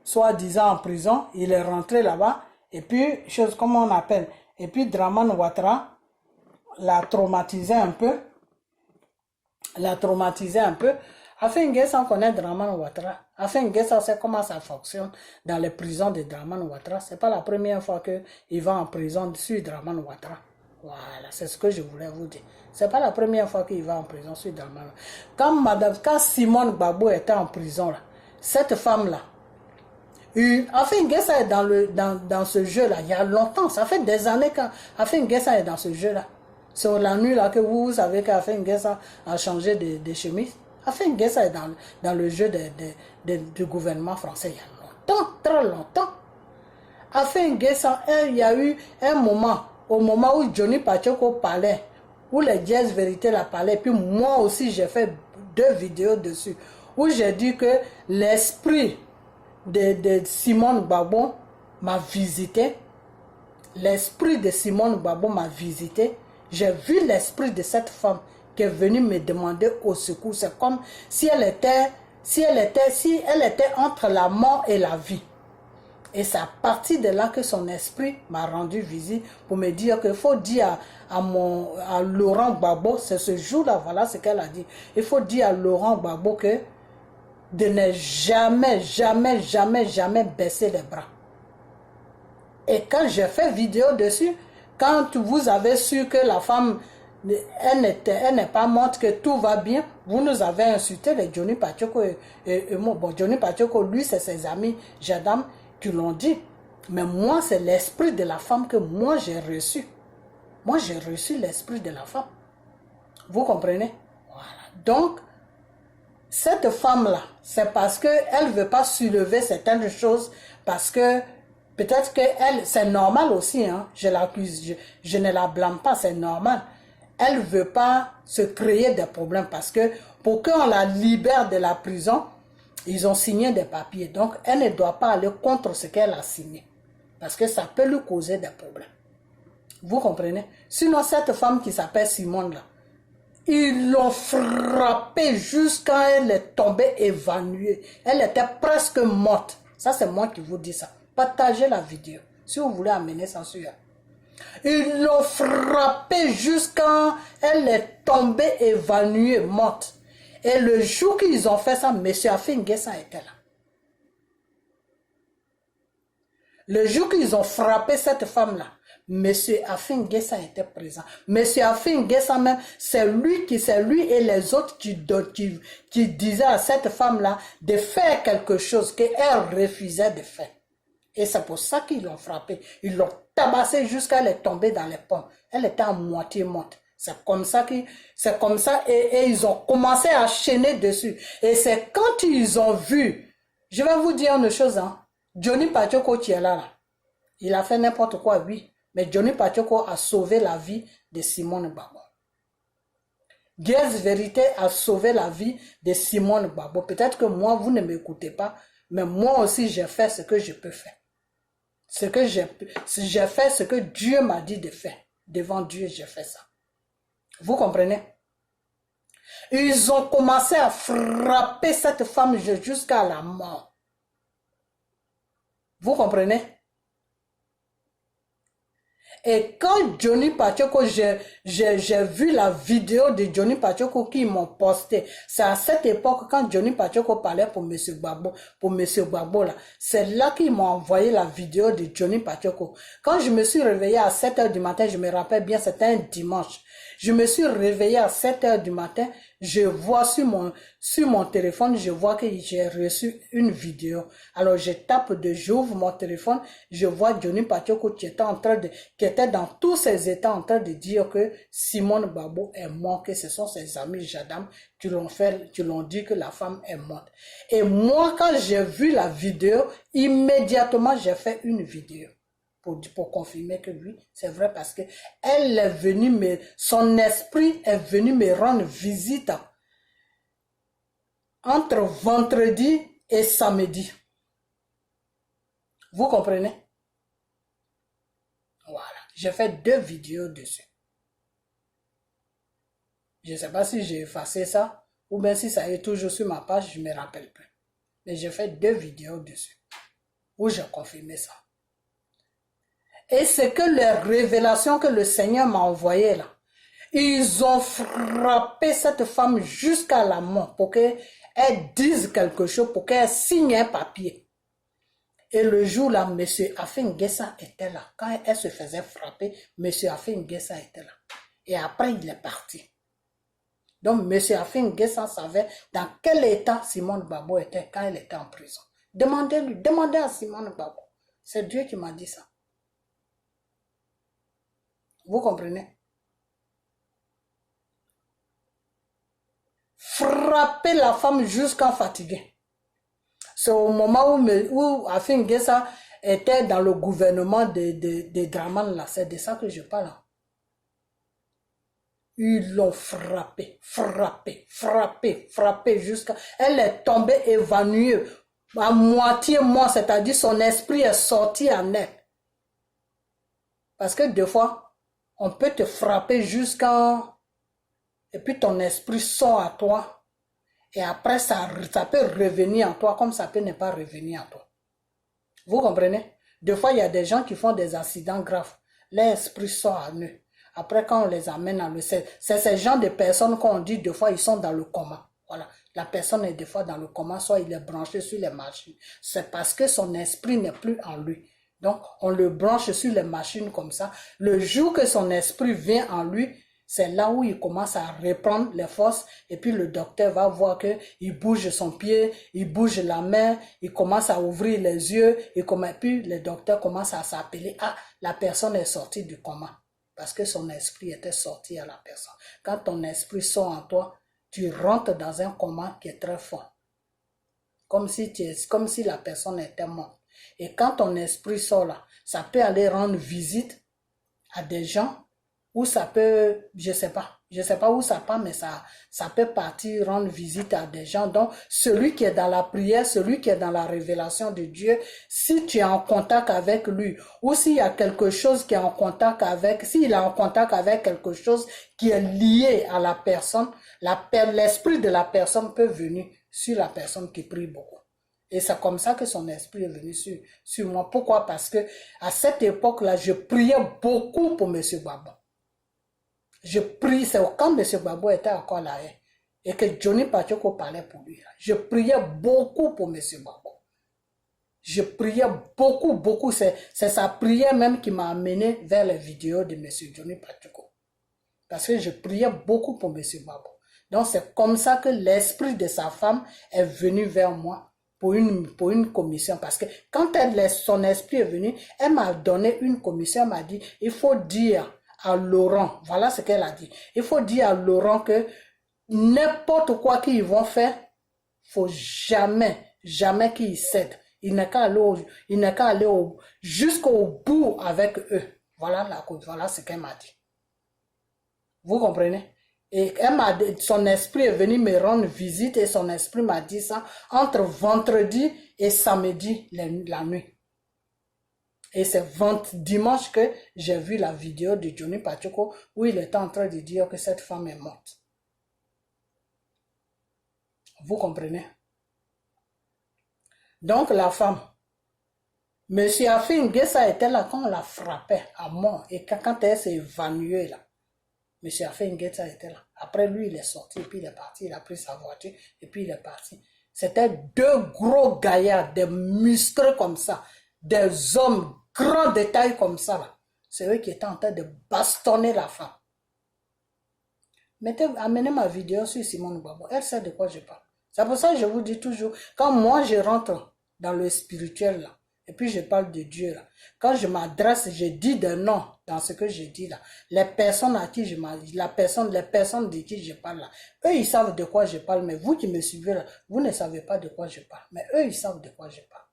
soi-disant en prison, il est rentré là-bas, et puis, chose comme on appelle, et puis Draman Ouattara l'a traumatisé un peu. Afin-N'Guessan connaît Draman Ouattara. Afin-N'Guessan sait comment ça fonctionne dans les prisons de Draman Ouattara. Ce n'est pas la première fois qu'il va en prison sur Draman Ouattara. Voilà, c'est ce que je voulais vous dire. Ce n'est pas la première fois qu'il va en prison sur Draman Ouattara. Quand Simone Gbagbo était en prison, là, cette femme-là, Afin-N'Guessan est dans ce jeu-là, il y a longtemps, ça fait des années qu'Afin-N'Guessan est dans ce jeu-là. C'est la nuit là que vous savez qu'Afin-N'Guessan a changé de chemise. Afin-N'Guessan est dans le jeu du gouvernement français il y a longtemps, très longtemps. Afin-N'Guessan, il y a eu un moment, au moment où Johnny Pacheco parlait, où les Jazz Vérité la parlaient, puis moi aussi j'ai fait 2 vidéos dessus, où j'ai dit que l'esprit de Simone Gbagbo m'a visité. L'esprit de Simone Gbagbo m'a visité. J'ai vu l'esprit de cette femme qui est venue me demander au secours. C'est comme si elle était entre la mort et la vie. Et c'est à partir de là que son esprit m'a rendu visite pour me dire qu'il faut dire à Laurent Gbagbo, c'est ce jour-là, voilà ce qu'elle a dit. Il faut dire à Laurent Gbagbo que de ne jamais, jamais, jamais, jamais baisser les bras. Et quand j'ai fait vidéo dessus, quand vous avez su que la femme, elle n'est pas morte, que tout va bien, vous nous avez insulté, les Johnny Pacheco et moi. Bon, Johnny Pacheco, lui, c'est ses amis Jadam qui l'ont dit. Mais moi, c'est l'esprit de la femme que moi j'ai reçu. Moi, j'ai reçu l'esprit de la femme. Vous comprenez? Voilà. Donc, cette femme-là, c'est parce qu'elle ne veut pas soulever certaines choses, parce que peut-être qu'elle, c'est normal aussi, hein, je l'accuse, je ne la blâme pas, c'est normal. Elle ne veut pas se créer des problèmes, parce que pour qu'on la libère de la prison, ils ont signé des papiers. Donc, elle ne doit pas aller contre ce qu'elle a signé, parce que ça peut lui causer des problèmes. Vous comprenez? Sinon, cette femme qui s'appelle Simone, là, ils l'ont frappée jusqu'à elle est tombée évanouie. Elle était presque morte. Ça, c'est moi qui vous dis ça. Partagez la vidéo si vous voulez amener ça sur elle. Ils l'ont frappée jusqu'à elle est tombée évanouie, morte. Et le jour qu'ils ont fait ça, M. Afin-N'Guessan était là. Le jour qu'ils ont frappé cette femme-là, M. Afin-N'Guessan était présent. M. Afin-N'Guessan même, c'est lui et les autres qui disaient à cette femme-là de faire quelque chose qu'elle refusait de faire. Et c'est pour ça qu'ils l'ont frappée. Ils l'ont tabassée jusqu'à elle est tombée dans les pommes. Elle était à moitié morte. C'est comme ça et ils ont commencé à chaîner dessus. Et c'est quand ils ont vu, je vais vous dire une chose, hein, Johnny Pacheco qui est là, il a fait n'importe quoi, oui. Mais Johnny Pacheco a sauvé la vie de Simone Gbagbo. Jazz Vérité a sauvé la vie de Simone Gbagbo. Peut-être que moi, vous ne m'écoutez pas, Mais moi aussi, j'ai fait ce que je peux faire. J'ai fait ce que Dieu m'a dit de faire. Devant Dieu, j'ai fait ça. Vous comprenez? Ils ont commencé à frapper cette femme jusqu'à la mort. Vous comprenez? Et quand Johnny Pacheco, j'ai vu la vidéo de Johnny Pacheco qu'ils m'ont posté. C'est à cette époque, quand Johnny Pacheco parlait pour M. Gbagbo là. C'est là qu'ils m'ont envoyé la vidéo de Johnny Pacheco. Quand je me suis réveillé à 7 h du matin, je me rappelle bien, c'était un dimanche. Je me suis réveillé à 7 h du matin, je vois sur mon téléphone, je vois que j'ai reçu une vidéo. Alors je tape j'ouvre mon téléphone, je vois Johnny Pacheco qui était dans tous ses états en train de dire que Simone Gbagbo est mort, que ce sont ses amis Jadam qui l'ont dit que la femme est morte. Et moi, quand j'ai vu la vidéo, immédiatement j'ai fait une vidéo. Pour confirmer que oui, c'est vrai parce que elle est venue son esprit est venu me rendre visite entre vendredi et samedi. Vous comprenez? Voilà. J'ai fait 2 vidéos dessus. Je ne sais pas si j'ai effacé ça ou bien si ça est toujours sur ma page, je ne me rappelle plus. Mais j'ai fait 2 vidéos dessus où j'ai confirmé ça. Et c'est que les révélations que le Seigneur m'a envoyées là, ils ont frappé cette femme jusqu'à la mort pour qu'elle dise quelque chose, pour qu'elle signe un papier. Et le jour là, M. Afin Guessa était là. Quand elle se faisait frapper, M. Afin Guessa était là. Et après, il est parti. Donc, M. Afin Guessa savait dans quel état Simone Gbagbo était quand elle était en prison. Demandez à Simone Gbagbo. C'est Dieu qui m'a dit ça. Vous comprenez? Frapper la femme jusqu'à fatiguer. C'est au moment où Afin Guessa était dans le gouvernement de Draman là. C'est de ça que je parle. Ils l'ont frappé jusqu'à... Elle est tombée évanouie à moitié mort, c'est-à-dire son esprit est sorti en elle. Parce que des fois, on peut te frapper jusqu'à... Et puis ton esprit sort à toi. Et après, ça peut revenir en toi comme ça peut ne pas revenir en toi. Vous comprenez? Des fois, il y a des gens qui font des accidents graves. L'esprit sort à eux. Après, quand on les amène à c'est ces gens de personnes qu'on dit, des fois, ils sont dans le coma. Voilà. La personne est des fois dans le coma, soit il est branché sur les machines. C'est parce que son esprit n'est plus en lui. Donc, on le branche sur les machines comme ça. Le jour que son esprit vient en lui, c'est là où il commence à reprendre les forces et puis le docteur va voir que il bouge son pied, il bouge la main, il commence à ouvrir les yeux et puis le docteur commence à s'appeler, ah, la personne est sortie du coma parce que son esprit était sorti à la personne. Quand ton esprit sort en toi, tu rentres dans un coma qui est très fort. Comme si la personne était morte. Et quand ton esprit sort là, ça peut aller rendre visite à des gens ou ça peut, je sais pas où ça part, mais ça peut partir rendre visite à des gens. Donc, celui qui est dans la prière, celui qui est dans la révélation de Dieu, si tu es en contact avec lui, ou s'il y a quelque chose qui est en contact avec, s'il est en contact avec quelque chose qui est lié à la personne, l'esprit de la personne peut venir sur la personne qui prie beaucoup. Et c'est comme ça que son esprit est venu sur moi. Pourquoi? Parce que à cette époque-là, je priais beaucoup pour M. Gbagbo. Je prie, c'est quand M. Gbagbo était encore là, et que Johnny Pacheco parlait pour lui. Je priais beaucoup pour M. Gbagbo. Je priais beaucoup. C'est sa prière même qui m'a amené vers les vidéos de M. Johnny Pacheco. Parce que je priais beaucoup pour M. Gbagbo. Donc c'est comme ça que l'esprit de sa femme est venu vers moi pour une commission. Parce que quand son esprit est venu, elle m'a donné une commission, elle m'a dit, il faut dire à Laurent, voilà ce qu'elle a dit. Il faut dire à Laurent que n'importe quoi qu'ils vont faire, faut jamais qu'ils cèdent. Il n'est qu'à aller jusqu'au bout avec eux. Voilà ce qu'elle m'a dit. Vous comprenez? Et son esprit est venu me rendre visite et son esprit m'a dit ça entre vendredi et samedi la nuit. Et c'est dimanche que j'ai vu la vidéo de Johnny Pacheco où il était en train de dire que cette femme est morte. Vous comprenez? Donc la femme, Monsieur Afin Guessa était là quand on la frappait à mort. Et quand elle s'est évanouie là, Monsieur Afin Guessa était là. Après lui, il est sorti et puis il est parti. Il a pris sa voiture et puis il est parti. C'était deux gros gaillards, des muscles comme ça, des hommes grands de taille comme ça là. C'est eux qui étaient en train de bastonner la femme. Amenez ma vidéo sur Simone Gbagbo. Elle sait de quoi je parle. C'est pour ça que je vous dis toujours, quand moi je rentre dans le spirituel là, et puis je parle de Dieu là, quand je m'adresse, je dis des noms dans ce que je dis là. Les personnes à qui je m'adresse, les personnes de qui je parle là, eux ils savent de quoi je parle, mais vous qui me suivez là, vous ne savez pas de quoi je parle. Mais eux ils savent de quoi je parle.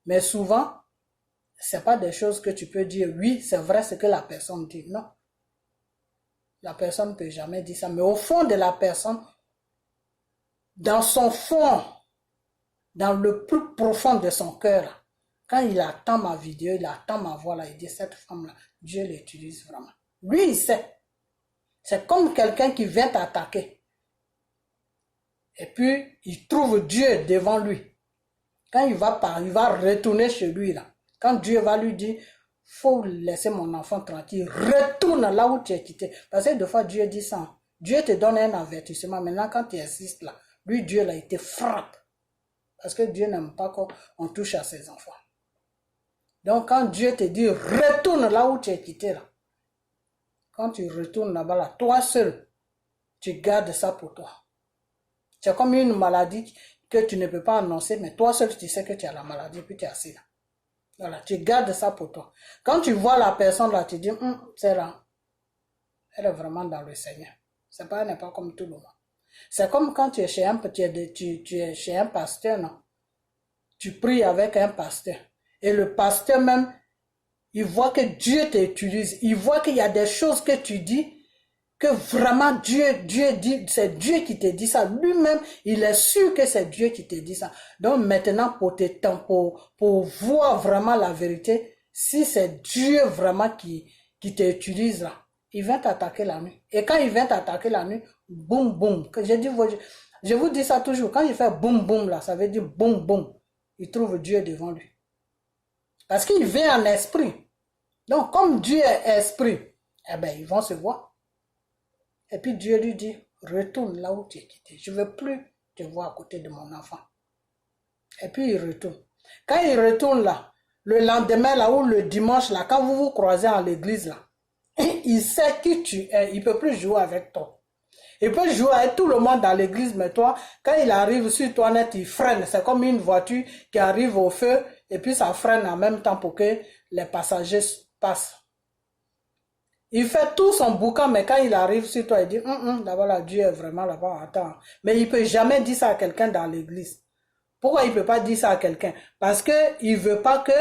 Mais souvent, c'est pas des choses que tu peux dire, oui, c'est vrai ce que la personne dit. Non. La personne ne peut jamais dire ça. Mais au fond de la personne, dans son fond, dans le plus profond de son cœur, quand il attend ma vidéo, il attend ma voix, là, il dit, cette femme-là, Dieu l'utilise vraiment. Lui, il sait. C'est comme quelqu'un qui vient t'attaquer. Et puis, il trouve Dieu devant lui. Quand il va retourner chez lui, là. Quand Dieu va lui dire, faut laisser mon enfant tranquille, retourne là où tu es quitté. Parce que des fois, Dieu dit ça. Dieu te donne un avertissement. Maintenant, quand tu insistes là, lui, Dieu, là, il te frappe. Parce que Dieu n'aime pas qu'on touche à ses enfants. Donc, quand Dieu te dit, retourne là où tu es quitté, là. Quand tu retournes là-bas, là, toi seul, tu gardes ça pour toi. C'est comme une maladie que tu ne peux pas annoncer, mais toi seul, tu sais que tu as la maladie, puis tu es assis là. Voilà, tu gardes ça pour toi. Quand tu vois la personne là, tu dis, c'est là. Elle est vraiment dans le Seigneur. Elle n'est pas comme tout le monde. C'est comme quand tu es chez tu es chez un pasteur, non? Tu pries avec un pasteur. Et le pasteur même, il voit que Dieu t'utilise. Il voit qu'il y a des choses que tu dis, que vraiment Dieu dit, c'est Dieu qui te dit ça. Lui-même, il est sûr que c'est Dieu qui te dit ça. Donc maintenant, pour voir vraiment la vérité, si c'est Dieu vraiment qui t'utilise là, il vient t'attaquer la nuit. Et quand il vient t'attaquer la nuit, boum, boum. Je vous dis ça toujours, quand il fait boum, boum là, ça veut dire boum, boum. Il trouve Dieu devant lui. Parce qu'il vient en esprit. Donc, comme Dieu est esprit, eh bien, ils vont se voir. Et puis Dieu lui dit, retourne là où tu es quitté. Je ne veux plus te voir à côté de mon enfant. Et puis il retourne. Quand il retourne là, le lendemain là ou le dimanche là, quand vous vous croisez à l'église là, il sait qui tu es. Il ne peut plus jouer avec toi. Il peut jouer avec tout le monde dans l'église, mais toi, quand il arrive sur toi net, il freine. C'est comme une voiture qui arrive au feu et puis ça freine en même temps pour que les passagers passent. Il fait tout son boucan, mais quand il arrive sur toi, il dit, là-bas, là, Dieu est vraiment là-bas, attends. Mais il ne peut jamais dire ça à quelqu'un dans l'église. Pourquoi il ne peut pas dire ça à quelqu'un? Parce qu'il ne veut pas que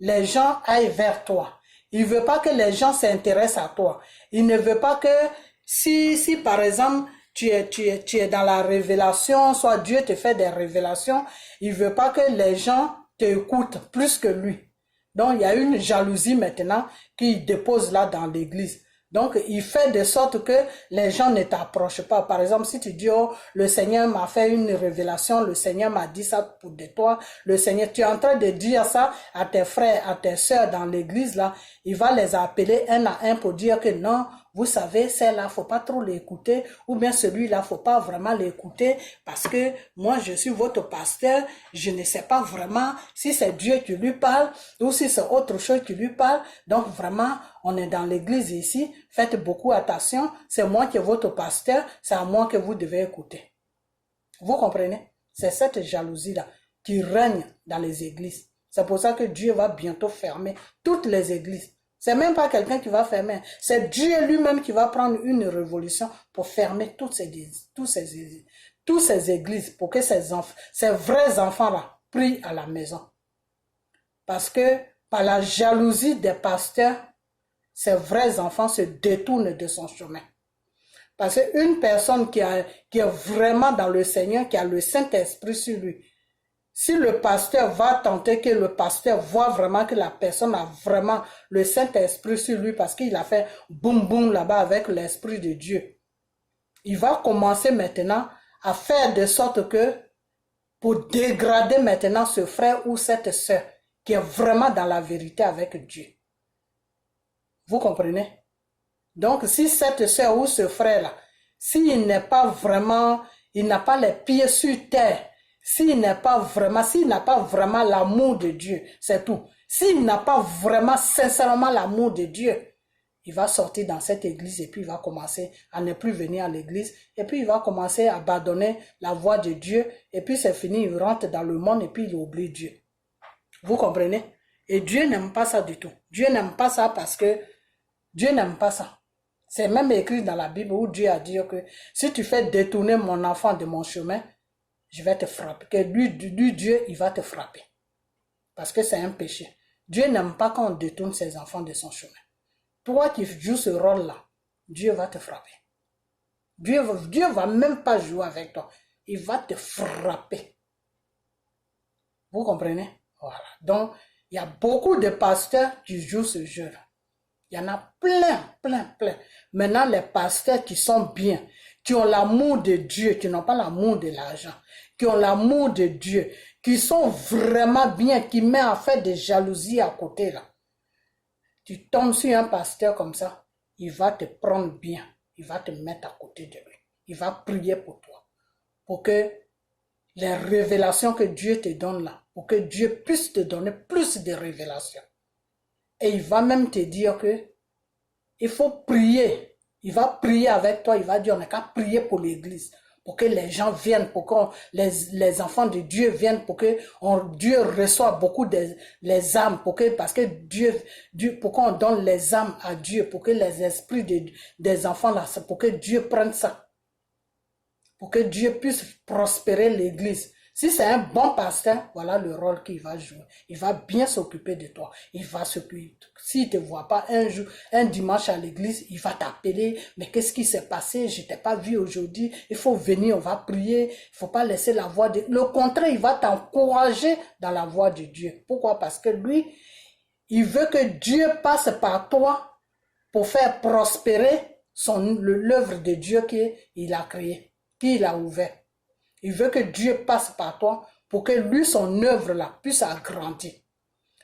les gens aillent vers toi. Il ne veut pas que les gens s'intéressent à toi. Il ne veut pas que, si par exemple, tu es dans la révélation, soit Dieu te fait des révélations, il ne veut pas que les gens t'écoutent plus que lui. Donc, il y a une jalousie maintenant qu'il dépose là dans l'église. Donc, il fait de sorte que les gens ne t'approchent pas. Par exemple, si tu dis, oh, le Seigneur m'a fait une révélation, le Seigneur m'a dit ça pour de toi, le Seigneur, tu es en train de dire ça à tes frères, à tes sœurs dans l'église là, il va les appeler un à un pour dire que non, vous savez, celle-là, faut pas trop l'écouter, ou bien celui-là, faut pas vraiment l'écouter, parce que moi, je suis votre pasteur, je ne sais pas vraiment si c'est Dieu qui lui parle, ou si c'est autre chose qui lui parle. Donc, vraiment, on est dans l'église ici, faites beaucoup attention, c'est moi qui est votre pasteur, c'est à moi que vous devez écouter. Vous comprenez? C'est cette jalousie-là qui règne dans les églises. C'est pour ça que Dieu va bientôt fermer toutes les églises. C'est même pas quelqu'un qui va fermer. C'est Dieu lui-même qui va prendre une révolution pour fermer toutes ces églises, pour que ces vrais enfants-là prient à la maison. Parce que par la jalousie des pasteurs, ces vrais enfants se détournent de son chemin. Parce qu'une personne qui est vraiment dans le Seigneur, qui a le Saint-Esprit sur lui, Si le pasteur va tenter que le pasteur voit vraiment que la personne a vraiment le Saint-Esprit sur lui parce qu'il a fait boum boum là-bas avec l'Esprit de Dieu, il va commencer maintenant à faire de sorte que pour dégrader maintenant ce frère ou cette sœur qui est vraiment dans la vérité avec Dieu. Vous comprenez? Donc, si cette sœur ou ce frère-là, s'il n'est pas vraiment, il n'a pas les pieds sur terre, s'il n'a pas vraiment l'amour de Dieu, c'est tout. S'il n'a pas vraiment sincèrement l'amour de Dieu, il va sortir dans cette église et puis il va commencer à ne plus venir à l'église et puis il va commencer à abandonner la voie de Dieu et puis c'est fini, il rentre dans le monde et puis il oublie Dieu. Vous comprenez? Et Dieu n'aime pas ça du tout. Dieu n'aime pas ça parce que Dieu n'aime pas ça. C'est même écrit dans la Bible où Dieu a dit que si tu fais détourner mon enfant de mon chemin, je vais te frapper. Que lui, Dieu, il va te frapper. Parce que c'est un péché. Dieu n'aime pas quand on détourne ses enfants de son chemin. Toi qui joues ce rôle-là, Dieu va te frapper. Dieu va même pas jouer avec toi. Il va te frapper. Vous comprenez? Voilà. Donc, il y a beaucoup de pasteurs qui jouent ce jeu-là. Il y en a plein. Maintenant, les pasteurs qui sont bien, qui ont l'amour de Dieu, qui n'ont pas l'amour de l'argent, qui ont l'amour de Dieu, qui sont vraiment bien, qui mettent en fait des jalousies à côté là. Tu tombes sur un pasteur comme ça, il va te prendre bien, il va te mettre à côté de lui, il va prier pour toi, pour que les révélations que Dieu te donne là, pour que Dieu puisse te donner plus de révélations. Et il va même te dire que il faut prier. Il va prier avec toi, il va dire on n'a qu'à prier pour l'église, pour que les gens viennent, pour que les enfants de Dieu viennent, pour que Dieu reçoive beaucoup les âmes, parce que Dieu, pour qu'on donne les âmes à Dieu, pour que les esprits des enfants là, pour que Dieu prenne ça, pour que Dieu puisse prospérer l'église. Si c'est un bon pasteur, voilà le rôle qu'il va jouer. Il va bien s'occuper de toi. Il va s'occuper. S'il ne te voit pas un dimanche à l'église, il va t'appeler. Mais qu'est-ce qui s'est passé? Je ne t'ai pas vu aujourd'hui. Il faut venir, on va prier. Il ne faut pas laisser la voix de... Le contraire, il va t'encourager dans la voix de Dieu. Pourquoi? Parce que lui, il veut que Dieu passe par toi pour faire prospérer l'œuvre de Dieu qu'il a créée, qu'il a ouvert. Il veut que Dieu passe par toi pour que lui, son œuvre là, puisse agrandir.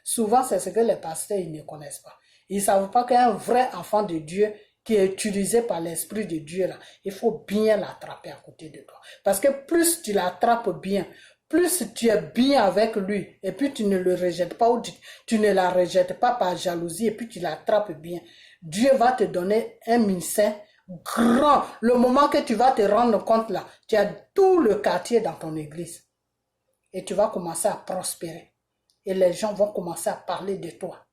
Souvent, c'est ce que les pasteurs ils ne connaissent pas. Ils ne savent pas qu'un vrai enfant de Dieu qui est utilisé par l'Esprit de Dieu là, il faut bien l'attraper à côté de toi. Parce que plus tu l'attrapes bien, plus tu es bien avec lui, et puis tu ne le rejettes pas ou tu ne la rejettes pas par jalousie, et puis tu l'attrapes bien, Dieu va te donner un ministère grand. Le moment que tu vas te rendre compte là, tu as tout le quartier dans ton église. Et tu vas commencer à prospérer. Et les gens vont commencer à parler de toi.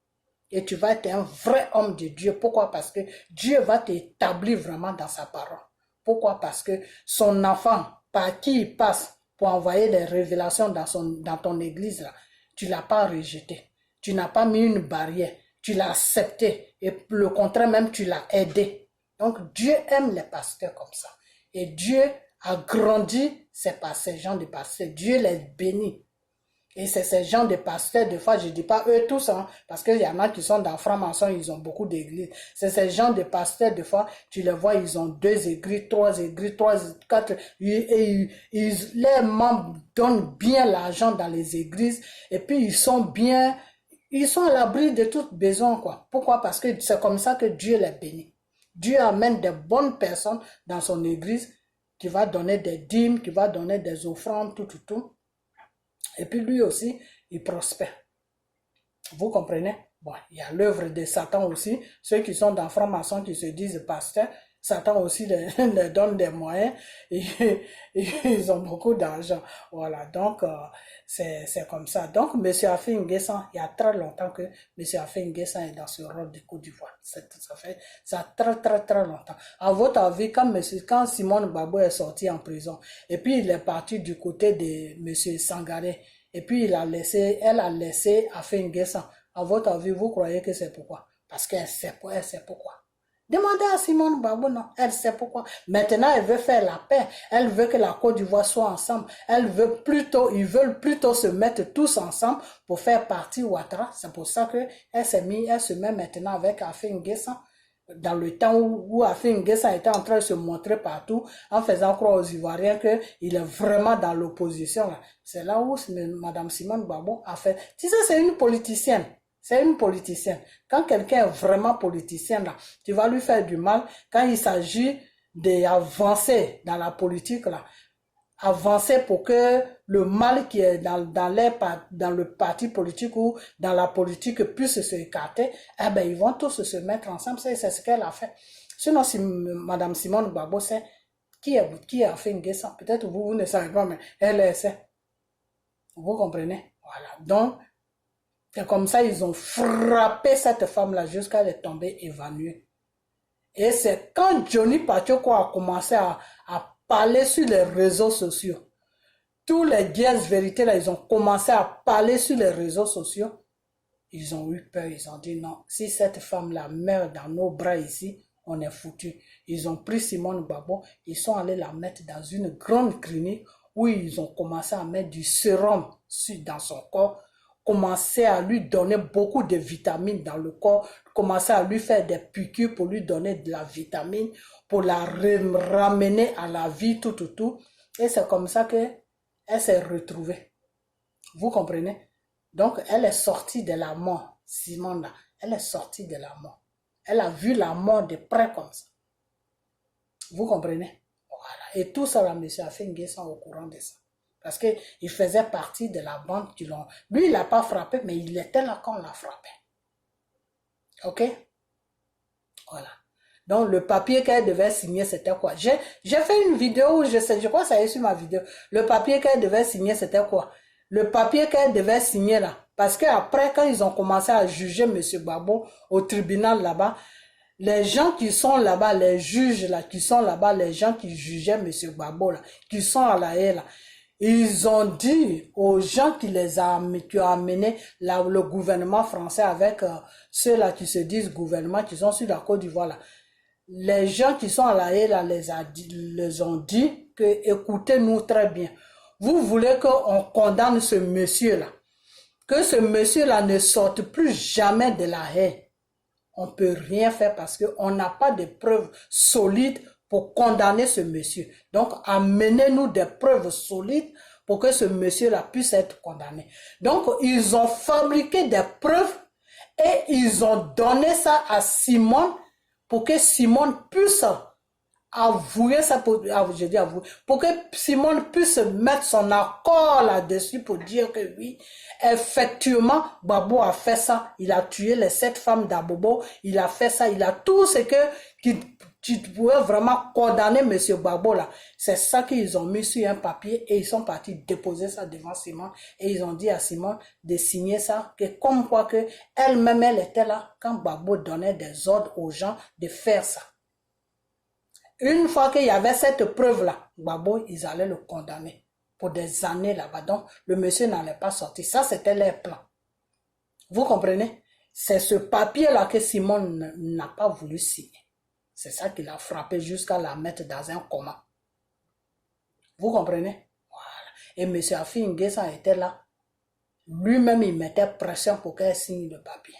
Et tu vas être un vrai homme de Dieu. Pourquoi? Parce que Dieu va t'établir vraiment dans sa parole. Pourquoi? Parce que son enfant, par qui il passe pour envoyer des révélations dans ton église là, tu ne l'as pas rejeté. Tu n'as pas mis une barrière. Tu l'as accepté. Et le contraire même, tu l'as aidé. Donc, Dieu aime les pasteurs comme ça. Et Dieu agrandit ces gens de pasteurs. Dieu les bénit. Et c'est ces gens de pasteurs, des fois, je ne dis pas eux tous, hein, parce qu'il y en a qui sont dans franc-maçon, ils ont beaucoup d'églises. C'est ces gens de pasteurs, des fois, tu les vois, ils ont 2 églises, 3 églises, 4, et les membres donnent bien l'argent dans les églises, et puis ils sont à l'abri de tout besoin, quoi. Pourquoi? Parce que c'est comme ça que Dieu les bénit. Dieu amène des bonnes personnes dans son église qui va donner des dîmes, qui va donner des offrandes, tout. Et puis lui aussi, il prospère. Vous comprenez? Bon, il y a l'œuvre de Satan aussi. Ceux qui sont dans franc-maçon qui se disent pasteurs, Satan aussi leur donne des moyens et ils ont beaucoup d'argent. Voilà, donc c'est comme ça. Donc, M. Affi N'Guessan, il y a très longtemps que M. Affi N'Guessan est dans ce rôle de Côte d'Ivoire. Ça fait très longtemps. À votre avis, quand Simone Gbagbo est sorti en prison, et puis il est parti du côté de M. Sangaré, et puis elle a laissé Affi N'Guessan. À votre avis, vous croyez que c'est pourquoi? Parce qu'elle sait pourquoi. Demandez à Simone Gbagbo, non, elle sait pourquoi. Maintenant, elle veut faire la paix. Elle veut que la Côte d'Ivoire soit ensemble. Ils veulent plutôt se mettre tous ensemble pour faire partie Ouattara. C'est pour ça que elle se met maintenant avec Afin N'Guessan. Dans le temps où Afin N'Guessan était en train de se montrer partout, en faisant croire aux Ivoiriens qu'il est vraiment dans l'opposition. C'est là où Madame Simone Gbagbo a fait. Tu sais, c'est une politicienne. C'est une politicienne. Quand quelqu'un est vraiment politicien, là, tu vas lui faire du mal. Quand il s'agit d'avancer dans la politique, là, avancer pour que le mal qui est dans le parti politique ou dans la politique puisse se écarter, eh ben, ils vont tous se mettre ensemble. C'est ce qu'elle a fait. Sinon, si Madame Simone Gbagbo sait qui a fait N'Guessan, peut-être vous ne savez pas, mais elle sait. Vous comprenez? Voilà. Donc, c'est comme ça, ils ont frappé cette femme-là jusqu'à elle est tombée évanouie. Et c'est quand Johnny Pachoko a commencé à parler sur les réseaux sociaux. Tous les dièses vérités, là, ils ont commencé à parler sur les réseaux sociaux. Ils ont eu peur, ils ont dit non. Si cette femme-là meurt dans nos bras ici, on est foutu. Ils ont pris Simone Gbagbo, ils sont allés la mettre dans une grande clinique où ils ont commencé à mettre du sérum dans son corps, commencer à lui donner beaucoup de vitamines dans le corps, commencer à lui faire des piqûres pour lui donner de la vitamine, pour la ramener à la vie, tout. Et c'est comme ça qu'elle s'est retrouvée. Vous comprenez? Donc, elle est sortie de la mort, Simone là. Elle est sortie de la mort. Elle a vu la mort de près comme ça. Vous comprenez? Voilà. Et tout ça, là, monsieur Afin N'Guessan au courant de ça. Parce qu'il faisait partie de la bande qui l'ont... Lui, il n'a pas frappé, mais il était là quand on l'a frappé. Ok? Voilà. Donc, le papier qu'elle devait signer, c'était quoi? J'ai fait une vidéo où je crois que ça est sur ma vidéo. Le papier qu'elle devait signer, c'était quoi? Le papier qu'elle devait signer là. Parce qu'après, quand ils ont commencé à juger M. Gbagbo au tribunal là-bas, les gens qui sont là-bas, les juges là, qui sont là-bas, les gens qui jugeaient M. Gbagbo là, qui sont à la haie là, ils ont dit aux gens qui ont amené le gouvernement français avec ceux-là qui se disent gouvernement, qui sont sur la Côte d'Ivoire là. Les gens qui sont à la haie là les ont dit que écoutez-nous très bien. Vous voulez qu'on condamne ce monsieur-là, que ce monsieur-là ne sorte plus jamais de la haie. On ne peut rien faire parce qu'on n'a pas de preuves solides pour condamner ce monsieur. Donc, amenez-nous des preuves solides pour que ce monsieur-là puisse être condamné. Donc, ils ont fabriqué des preuves et ils ont donné ça à Simone pour que Simone puisse avouer ça, pour que Simone puisse mettre son accord là-dessus pour dire que oui, effectivement, Gbagbo a fait ça, il a tué les 7 femmes d'Abobo, il a fait ça, il a tout ce qui pouvait vraiment condamner M. Gbagbo là. C'est ça qu'ils ont mis sur un papier et ils sont partis déposer ça devant Simone et ils ont dit à Simone de signer ça, que comme quoi que elle-même elle était là quand Gbagbo donnait des ordres aux gens de faire ça. Une fois qu'il y avait cette preuve-là, Gbagbo, ils allaient le condamner pour des années là-bas. Donc, le monsieur n'allait pas sortir. Ça, c'était leur plan. Vous comprenez? C'est ce papier-là que Simone n'a pas voulu signer. C'est ça qui l'a frappé jusqu'à la mettre dans un coma. Vous comprenez? Voilà. Et monsieur Afin N'Guessan était là. Lui-même, il mettait pression pour qu'elle signe le papier.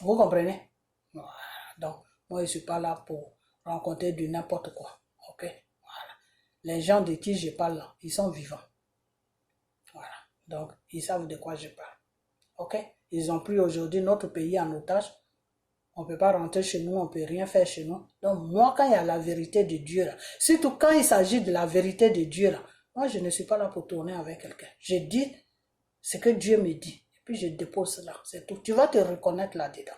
Vous comprenez? Voilà. Donc, moi, je ne suis pas là pour rencontrer du n'importe quoi. Ok? Voilà. Les gens de qui je parle là, ils sont vivants. Voilà. Donc, ils savent de quoi je parle. Ok? Ils ont pris aujourd'hui notre pays en otage. On ne peut pas rentrer chez nous, on ne peut rien faire chez nous. Donc, moi, quand il y a la vérité de Dieu là, surtout quand il s'agit de la vérité de Dieu là, moi, je ne suis pas là pour tourner avec quelqu'un. Je dis ce que Dieu me dit. Et puis, je dépose cela. C'est tout. Tu vas te reconnaître là-dedans.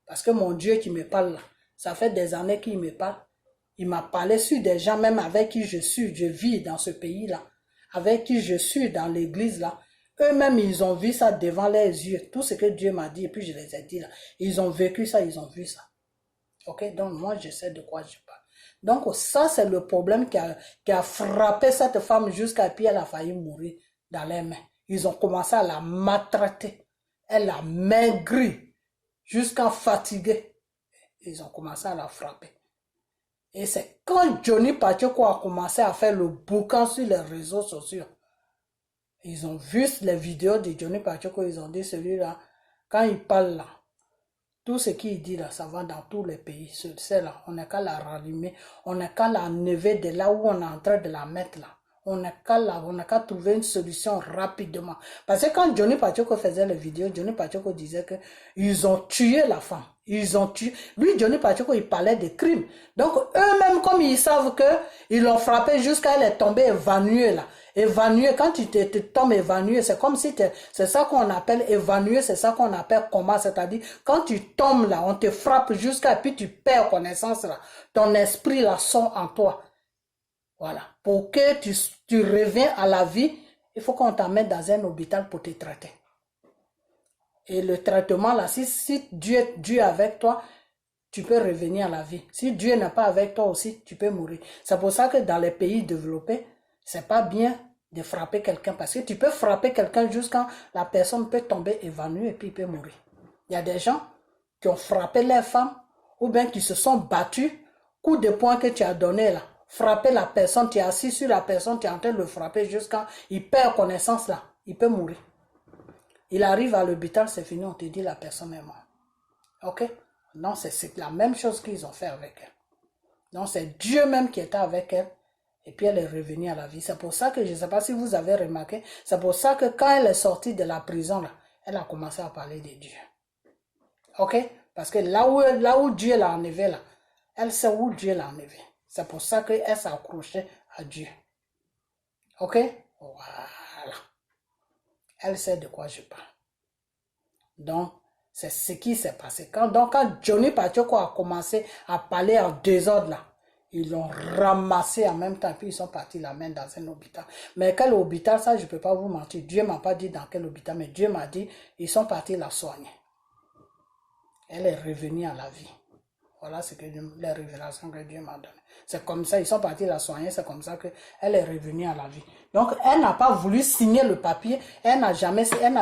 Parce que mon Dieu qui me parle là, ça fait des années qu'il me parle. Il m'a parlé sur des gens même avec qui je vis dans ce pays-là, avec qui je suis dans l'église là. Eux-mêmes, ils ont vu ça devant leurs yeux. Tout ce que Dieu m'a dit, et puis je les ai dit là. Ils ont vécu ça, ils ont vu ça. Ok? Donc, moi, je sais de quoi je parle. Donc, ça, c'est le problème qui a frappé cette femme jusqu'à puis elle a failli mourir dans les mains. Ils ont commencé à la maltraiter. Elle a maigri jusqu'à fatiguer. ils ont commencé à la frapper. Et c'est quand Johnny Pacheco a commencé à faire le boucan sur les réseaux sociaux. Ils ont vu les vidéos de Johnny Pacheco, ils ont dit celui-là, quand il parle là, tout ce qu'il dit là, ça va dans tous les pays. C'est là, on n'a qu'à la rallumer, on n'a qu'à la enlever de là où on est en train de la mettre là. On n'a qu'à trouver une solution rapidement. Parce que quand Johnny Pacheco faisait les vidéos, Johnny Pacheco disait que ils ont tué la femme. Ils ont tué. Lui, Johnny Pacheco, il parlait de crimes. Donc, eux-mêmes, comme ils savent que ils l'ont frappé jusqu'à elle est tombée évanouie là. Évanouie, quand tu te tombes évanouie, c'est comme si c'est ça qu'on appelle évanouie, c'est ça qu'on appelle coma. C'est-à-dire, quand tu tombes là, on te frappe jusqu'à, puis tu perds connaissance là. Ton esprit là sort en toi. Voilà. Pour que tu reviens à la vie, il faut qu'on t'emmène dans un hôpital pour te traiter. Et le traitement là, si Dieu est avec toi, tu peux revenir à la vie. Si Dieu n'est pas avec toi aussi, tu peux mourir. C'est pour ça que dans les pays développés, c'est pas bien de frapper quelqu'un. Parce que tu peux frapper quelqu'un jusqu'à la personne peut tomber évanouie et puis il peut mourir. Il y a des gens qui ont frappé les femmes ou bien qui se sont battus. Coup de poing que tu as donné là. Frapper la personne, tu es assis sur la personne, tu es en train de le frapper jusqu'à il perd connaissance là, il peut mourir. Il arrive à l'hôpital, c'est fini, on te dit la personne est morte. Ok? Non, c'est la même chose qu'ils ont fait avec elle. Donc c'est Dieu même qui était avec elle et puis elle est revenue à la vie. C'est pour ça que, je ne sais pas si vous avez remarqué, c'est pour ça que quand elle est sortie de la prison là, elle a commencé à parler de Dieu. Ok? Parce que là où Dieu l'a enlevé là, elle sait où Dieu l'a enlevé. C'est pour ça qu'elle s'est accrochée à Dieu. Ok? Voilà. Elle sait de quoi je parle. Donc, c'est ce qui s'est passé. Quand Johnny Pacheco a commencé à parler en désordre là, ils l'ont ramassé en même temps, puis ils sont partis la main dans un hôpital. Mais quel hôpital, ça je ne peux pas vous mentir. Dieu ne m'a pas dit dans quel hôpital, mais Dieu m'a dit, ils sont partis la soigner. Elle est revenue à la vie. Voilà ce que les révélations que Dieu m'a données. C'est comme ça, ils sont partis la soigner, c'est comme ça qu'elle est revenue à la vie. Donc, elle n'a pas voulu signer le papier, elle n'a jamais signé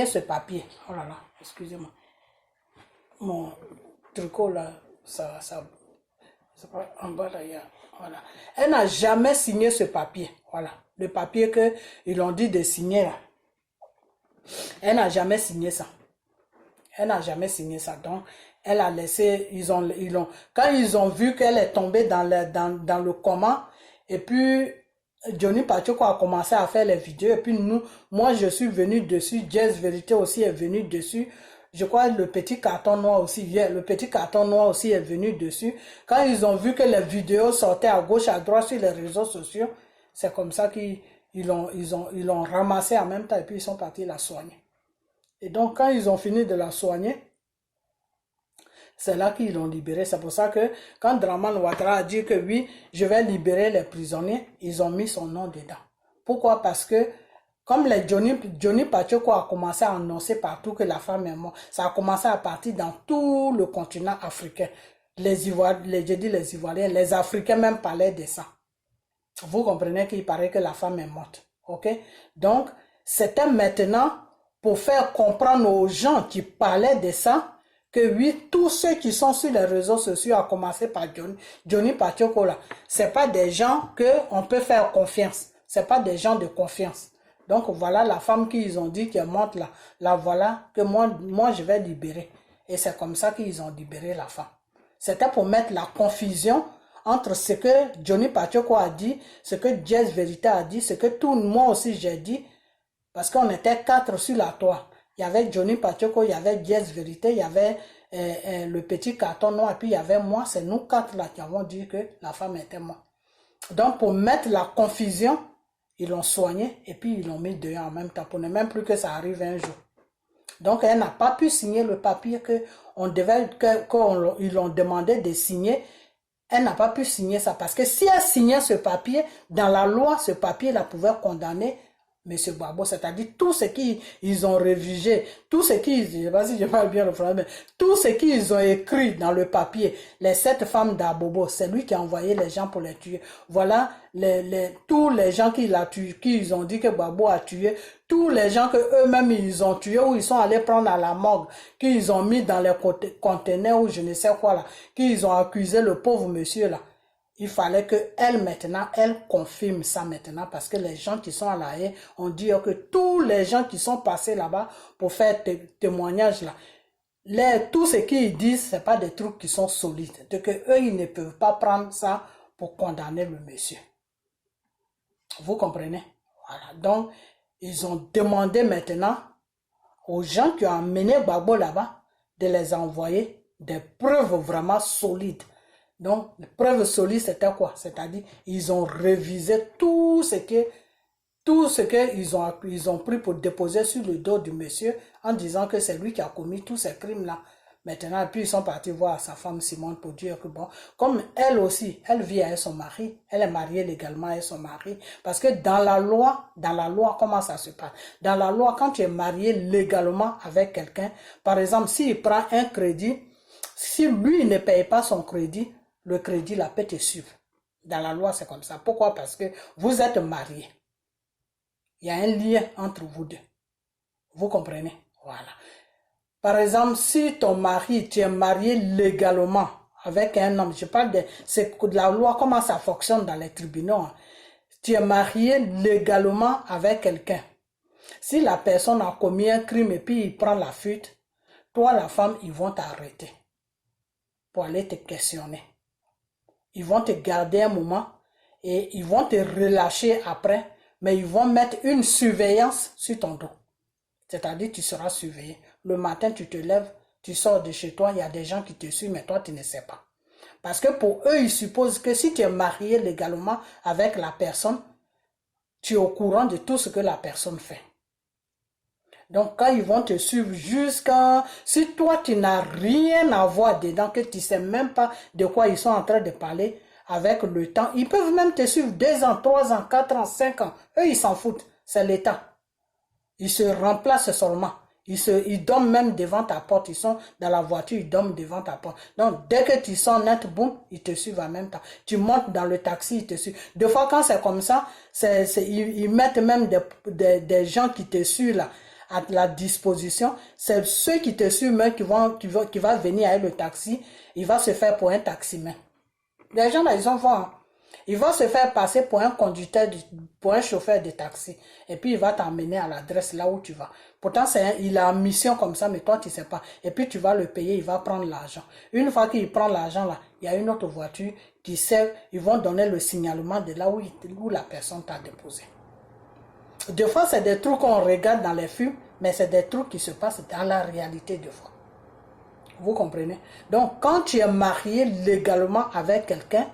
ce papier. Oh là là, excusez-moi. Mon tricot là, ça c'est pas en bas d'ailleurs. Voilà. Elle n'a jamais signé ce papier. Voilà. Le papier qu'ils ont dit de signer là. Elle n'a jamais signé ça. Elle n'a jamais signé ça. Donc, elle a laissé, quand ils ont vu qu'elle est tombée dans le coma, et puis Johnny Pacheco a commencé à faire les vidéos, et puis moi je suis venu dessus, Jazz Vérité aussi est venu dessus, je crois le petit carton noir aussi, le petit carton noir aussi est venu dessus. Quand ils ont vu que les vidéos sortaient à gauche, à droite sur les réseaux sociaux, c'est comme ça qu'ils l'ont ramassé en même temps, et puis ils sont partis la soigner. Et donc, quand ils ont fini de la soigner, c'est là qu'ils l'ont libérée. C'est pour ça que quand Dramane Ouattara a dit que oui, je vais libérer les prisonniers, ils ont mis son nom dedans. Pourquoi? Parce que comme les Johnny Pacheco a commencé à annoncer partout que la femme est morte, ça a commencé à partir dans tout le continent africain. Les Ivoiriens, les Africains même parlaient de ça. Vous comprenez qu'il paraît que la femme est morte. Ok? Donc, c'était maintenant pour faire comprendre aux gens qui parlaient de ça, que oui, tous ceux qui sont sur les réseaux sociaux, à commencer par Johnny Pacheco là, c'est pas des gens qu'on peut faire confiance. C'est pas des gens de confiance. Donc voilà la femme qu'ils ont dit qu'elle monte là, la voilà, que moi je vais libérer. Et c'est comme ça qu'ils ont libéré la femme. C'était pour mettre la confusion entre ce que Johnny Pacheco a dit, ce que Jazz Vérité a dit, ce que moi aussi j'ai dit. Parce qu'on était 4 sur la toile. Il y avait Johnny Pacheco, il y avait Jazz Vérité, il y avait le petit carton noir, et puis il y avait moi. C'est nous 4 là qui avons dit que la femme était morte. Donc pour mettre la confusion, ils l'ont soignée et puis ils l'ont mis dehors en même temps pour ne même plus que ça arrive un jour. Donc elle n'a pas pu signer le papier qu'ils l'ont demandé de signer. Elle n'a pas pu signer ça parce que si elle signait ce papier, dans la loi, ce papier la pouvait condamner. Monsieur Gbagbo, c'est-à-dire tout ce qu'ils ont révisé, tout ce qu'ils, je ne sais pas si je parle bien le français, mais tout ce qu'ils ont écrit dans le papier, les 7 femmes d'Abobo, c'est lui qui a envoyé les gens pour les tuer. Voilà tous les gens qui l'ont tué, qu'ils ont dit que Gbagbo a tué, tous les gens que eux-mêmes ils ont tués ou ils sont allés prendre à la morgue, qu'ils ont mis dans les conteneurs ou je ne sais quoi là, qu'ils ont accusé le pauvre monsieur là. Il fallait qu'elle maintenant, elle confirme ça maintenant parce que les gens qui sont à la haie ont dit que tous les gens qui sont passés là-bas pour faire témoignage là, tout ce qu'ils disent, ce n'est pas des trucs qui sont solides. Donc eux, ils ne peuvent pas prendre ça pour condamner le monsieur. Vous comprenez? Voilà. Donc, ils ont demandé maintenant aux gens qui ont amené Gbagbo là-bas de les envoyer des preuves vraiment solides. Donc, les preuves solides, c'était quoi? C'est-à-dire, ils ont révisé tout ce qu'ils ont pris pour déposer sur le dos du monsieur en disant que c'est lui qui a commis tous ces crimes-là. Maintenant, puis ils sont partis voir sa femme Simone pour dire que bon, comme elle aussi, elle vit avec son mari, elle est mariée légalement avec son mari, parce que dans la loi, comment ça se passe? Dans la loi, quand tu es marié légalement avec quelqu'un, par exemple, s'il prend un crédit, si lui ne paye pas son crédit, le crédit la peut te suivre. Dans la loi, c'est comme ça. Pourquoi? Parce que vous êtes mariés. Il y a un lien entre vous deux. Vous comprenez? Voilà. Par exemple, si ton mari, tu es marié légalement avec un homme, je parle de la loi, comment ça fonctionne dans les tribunaux. Tu es marié légalement avec quelqu'un. Si la personne a commis un crime et puis il prend la fuite, toi, la femme, ils vont t'arrêter pour aller te questionner. Ils vont te garder un moment et ils vont te relâcher après, mais ils vont mettre une surveillance sur ton dos. C'est-à-dire tu seras surveillé. Le matin, tu te lèves, tu sors de chez toi, il y a des gens qui te suivent, mais toi, tu ne sais pas. Parce que pour eux, ils supposent que si tu es marié légalement avec la personne, tu es au courant de tout ce que la personne fait. Donc, quand ils vont te suivre jusqu'à... Si toi, tu n'as rien à voir dedans, que tu ne sais même pas de quoi ils sont en train de parler, avec le temps, ils peuvent même te suivre 2 ans, 3 ans, 4 ans, 5 ans. Eux, ils s'en foutent. C'est l'État. Ils se remplacent seulement. Ils dorment même devant ta porte. Ils sont dans la voiture, ils dorment devant ta porte. Donc, dès que tu sens net, boum, ils te suivent en même temps. Tu montes dans le taxi, ils te suivent. Des fois, quand c'est comme ça, ils mettent même des gens qui te suivent là, à la disposition. C'est ceux qui te suivent même qui va venir avec le taxi. Il va se faire pour un taximan. Les gens là, ils sont forts. Il va se faire passer pour un conducteur, pour un chauffeur de taxi. Et puis, il va t'emmener à l'adresse là où tu vas. Pourtant, il a une mission comme ça, mais toi, tu ne sais pas. Et puis, tu vas le payer, il va prendre l'argent. Une fois qu'il prend l'argent là, il y a une autre voiture qui sert, ils vont donner le signalement de là où la personne t'a déposé. Des fois, c'est des trucs qu'on regarde dans les films, mais c'est des trucs qui se passent dans la réalité des fois. Vous comprenez? Donc, quand tu es marié légalement avec quelqu'un,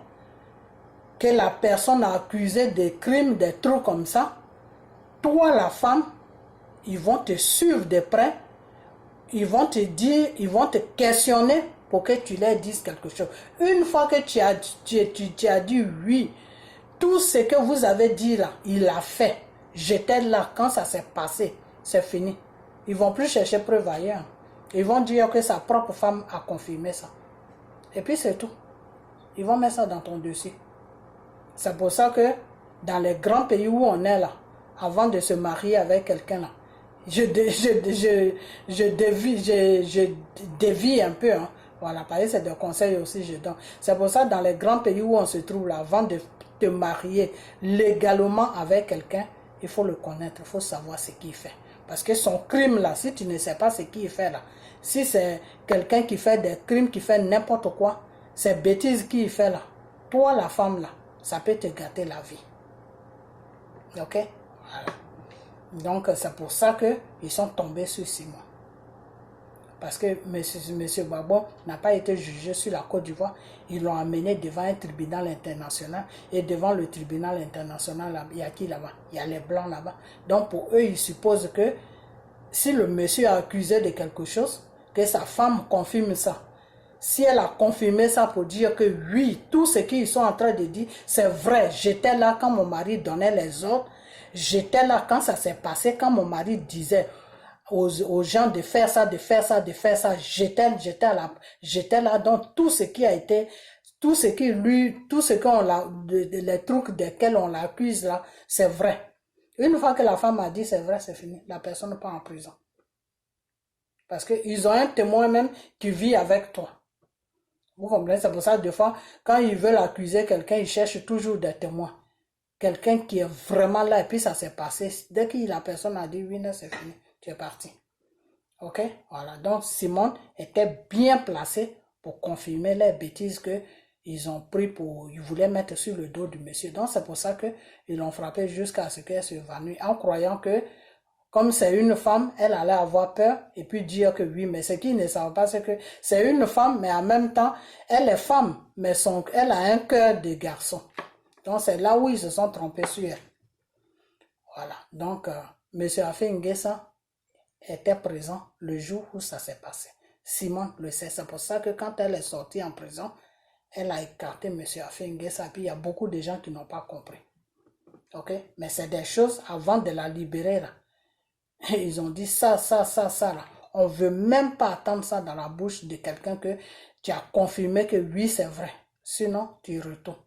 que la personne a accusé de crimes, des trucs comme ça, toi, la femme, ils vont te suivre de près, ils vont te dire, ils vont te questionner pour que tu leur dises quelque chose. Une fois que tu as dit oui, tout ce que vous avez dit là, il a fait. J'étais là quand ça s'est passé, c'est fini. Ils ne vont plus chercher preuve ailleurs. Ils vont dire que sa propre femme a confirmé ça. Et puis c'est tout. Ils vont mettre ça dans ton dossier. C'est pour ça que dans les grands pays où on est là, avant de se marier avec quelqu'un là, je dévie un peu. Hein. Voilà, parce que c'est des conseils aussi je donne. C'est pour ça que dans les grands pays où on se trouve là, avant de te marier légalement avec quelqu'un, il faut le connaître, il faut savoir ce qu'il fait. Parce que son crime là, si tu ne sais pas ce qu'il fait là, si c'est quelqu'un qui fait des crimes, qui fait n'importe quoi, c'est bêtises qu'il fait là, toi la femme là, ça peut te gâter la vie. Ok? Voilà. Donc c'est pour ça qu'ils sont tombés sur Simon. Parce que M. Gbagbo n'a pas été jugé sur la Côte d'Ivoire. Ils l'ont amené devant un tribunal international. Et devant le tribunal international, là, il y a qui là-bas? Il y a les Blancs là-bas. Donc pour eux, ils supposent que si le monsieur a accusé de quelque chose, que sa femme confirme ça. Si elle a confirmé ça pour dire que oui, tout ce qu'ils sont en train de dire, c'est vrai. J'étais là quand mon mari donnait les ordres. J'étais là quand ça s'est passé, quand mon mari disait aux gens de faire ça, de faire ça, de faire ça, j'étais là. Donc tout ce qui a été, tout ce qui lui, tout ce qu'on l'a, les trucs desquels on l'accuse là, c'est vrai. Une fois que la femme a dit c'est vrai, c'est fini. La personne n'est pas en prison. Parce qu'ils ont un témoin même qui vit avec toi. Vous comprenez? C'est pour ça que des fois, quand ils veulent accuser quelqu'un, ils cherchent toujours des témoins. Quelqu'un qui est vraiment là, et puis ça s'est passé. Dès que la personne a dit oui, non, c'est fini, tu es parti. Ok? Voilà. Donc, Simone était bien placé pour confirmer les bêtises que ils ont pris pour, ils voulaient mettre sur le dos du monsieur. Donc, c'est pour ça que ils l'ont frappé jusqu'à ce qu'elle s'évanouisse, en croyant que, comme c'est une femme, elle allait avoir peur et puis dire que oui, mais ce qu'ils ne savent pas, c'est que c'est une femme, mais en même temps, elle est femme, mais elle a un cœur de garçon. Donc, c'est là où ils se sont trompés sur elle. Voilà. Donc, M. Afé Nguessa était présent le jour où ça s'est passé. Simone le sait. C'est pour ça que quand elle est sortie en prison, elle a écarté M. Afé Nguessa. Puis, il y a beaucoup de gens qui n'ont pas compris. OK? Mais c'est des choses avant de la libérer, là. Et ils ont dit ça, là. On ne veut même pas attendre ça dans la bouche de quelqu'un que tu as confirmé que oui, c'est vrai. Sinon, tu retournes.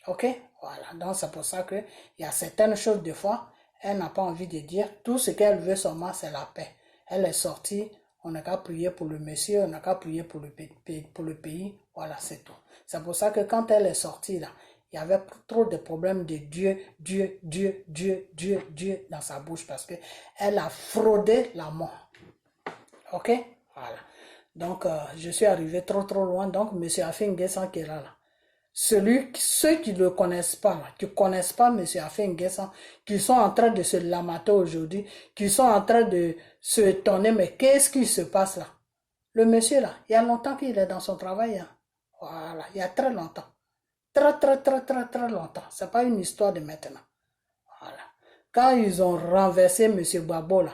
Ok? Voilà. Donc, c'est pour ça qu'il y a certaines choses, des fois, elle n'a pas envie de dire. Tout ce qu'elle veut seulement, c'est la paix. Elle est sortie, on n'a qu'à prier pour le monsieur, on n'a qu'à prier pour le pays. Voilà, c'est tout. C'est pour ça que quand elle est sortie, là, il y avait trop de problèmes de Dieu dans sa bouche parce qu'elle a fraudé la mort. Ok? Voilà. Donc, je suis arrivé trop loin. Donc, M. Afé Nguessan qui est là. Ceux qui ne le connaissent pas, là, qui ne connaissent pas M. Afé Nguessan, qui sont en train de se lamenter aujourd'hui, qui sont en train de se étonner, mais qu'est-ce qui se passe là? Le monsieur là, il y a longtemps qu'il est dans son travail. Hein. Voilà, il y a très longtemps. Très longtemps. Ce n'est pas une histoire de maintenant. Voilà. Quand ils ont renversé M. Babo là,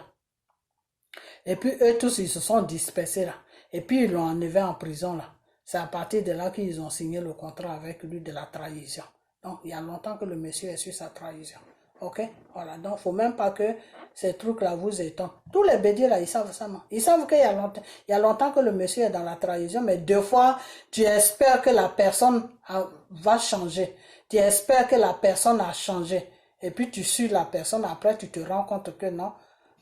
et puis eux tous, ils se sont dispersés là, et puis ils l'ont enlevé en prison là. C'est à partir de là qu'ils ont signé le contrat avec lui de la trahison. Donc, il y a longtemps que le monsieur est sur sa trahison. Ok? Voilà. Donc, il ne faut même pas que ces trucs-là vous étonnent. Tous les bédiers, là, ils savent ça, non? Ils savent qu'il y a longtemps que le monsieur est dans la trahison, mais deux fois, tu espères que la personne va changer. Tu espères que la personne a changé. Et puis, tu suis la personne. Après, tu te rends compte que non.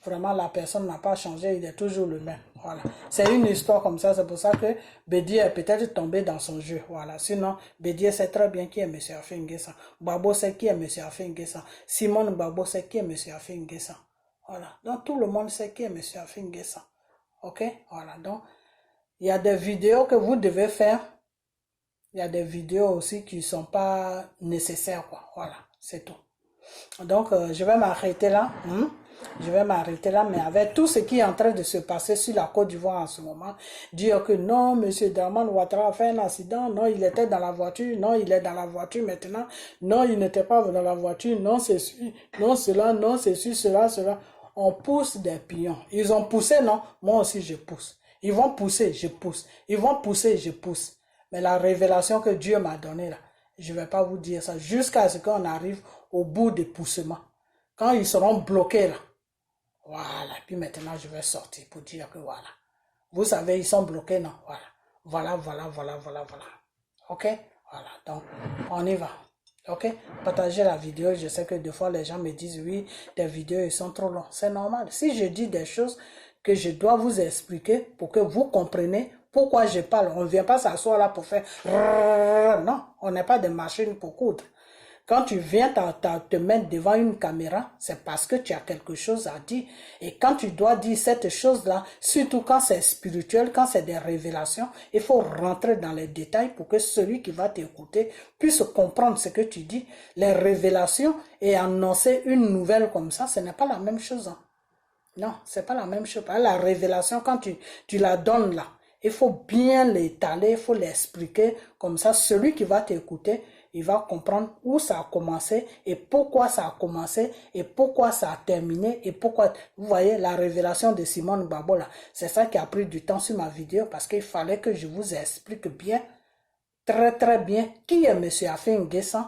Vraiment, la personne n'a pas changé, il est toujours le même. Voilà. C'est une histoire comme ça, c'est pour ça que Bédier est peut-être tombé dans son jeu. Voilà. Sinon, Bédier sait très bien qui est M. Afé Nguessan. Babo sait qui est M. Afé Nguessan. Simone Babo sait qui est M. Afé Nguessan. Voilà. Donc, tout le monde sait qui est M. Afé Nguessan. Ok? Voilà. Donc, il y a des vidéos que vous devez faire. Il y a des vidéos aussi qui ne sont pas nécessaires, quoi. Voilà. C'est tout. Donc, je vais m'arrêter là. Je vais m'arrêter là, mais avec tout ce qui est en train de se passer sur la Côte d'Ivoire en ce moment, dire que non, M. Dramane Ouattara a fait un accident, non, il était dans la voiture, non, il est dans la voiture maintenant, non, il n'était pas dans la voiture, non, c'est celui, non, cela, non, c'est celui, cela. On pousse des pions. Ils ont poussé, non, moi aussi je pousse. Ils vont pousser, je pousse. Ils vont pousser, je pousse. Mais la révélation que Dieu m'a donnée là, je ne vais pas vous dire ça, jusqu'à ce qu'on arrive au bout des poussements. Quand ils seront bloqués là, voilà, puis maintenant je vais sortir pour dire que voilà. Vous savez, ils sont bloqués, non? Voilà. Voilà. Ok? Voilà, donc on y va. Ok? Partagez la vidéo. Je sais que des fois les gens me disent oui, tes vidéos ils sont trop longs. C'est normal. Si je dis des choses que je dois vous expliquer pour que vous compreniez pourquoi je parle, on ne vient pas s'asseoir là pour faire non, on n'est pas des machines pour coudre. Quand tu viens te mettre devant une caméra, c'est parce que tu as quelque chose à dire. Et quand tu dois dire cette chose-là, surtout quand c'est spirituel, quand c'est des révélations, il faut rentrer dans les détails pour que celui qui va t'écouter puisse comprendre ce que tu dis. Les révélations et annoncer une nouvelle comme ça, ce n'est pas la même chose. Hein. Non, c'est pas la même chose. La révélation, quand tu la donnes là, il faut bien l'étaler, il faut l'expliquer. Comme ça, celui qui va t'écouter, il va comprendre où ça a commencé et pourquoi ça a commencé et pourquoi ça a terminé et pourquoi. Vous voyez, la révélation de Simone Babo là, c'est ça qui a pris du temps sur ma vidéo parce qu'il fallait que je vous explique bien, très bien, qui est M. Afé Nguessan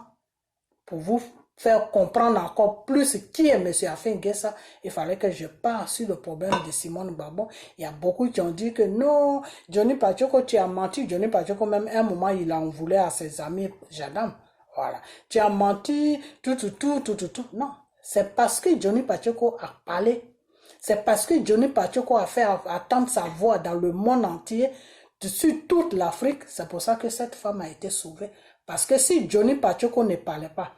pour faire comprendre encore plus qui est M. Afin Guessa, il fallait que je parle sur le problème de Simone Gbagbo. Il y a beaucoup qui ont dit que non, Johnny Pachoko, tu as menti. Johnny Pachoko, même un moment, il en voulait à ses amis Jadam. Voilà. Tu as menti, tout. Non. C'est parce que Johnny Pachoko a parlé. C'est parce que Johnny Pachoko a fait attendre sa voix dans le monde entier, sur toute l'Afrique. C'est pour ça que cette femme a été sauvée. Parce que si Johnny Pachoko ne parlait pas,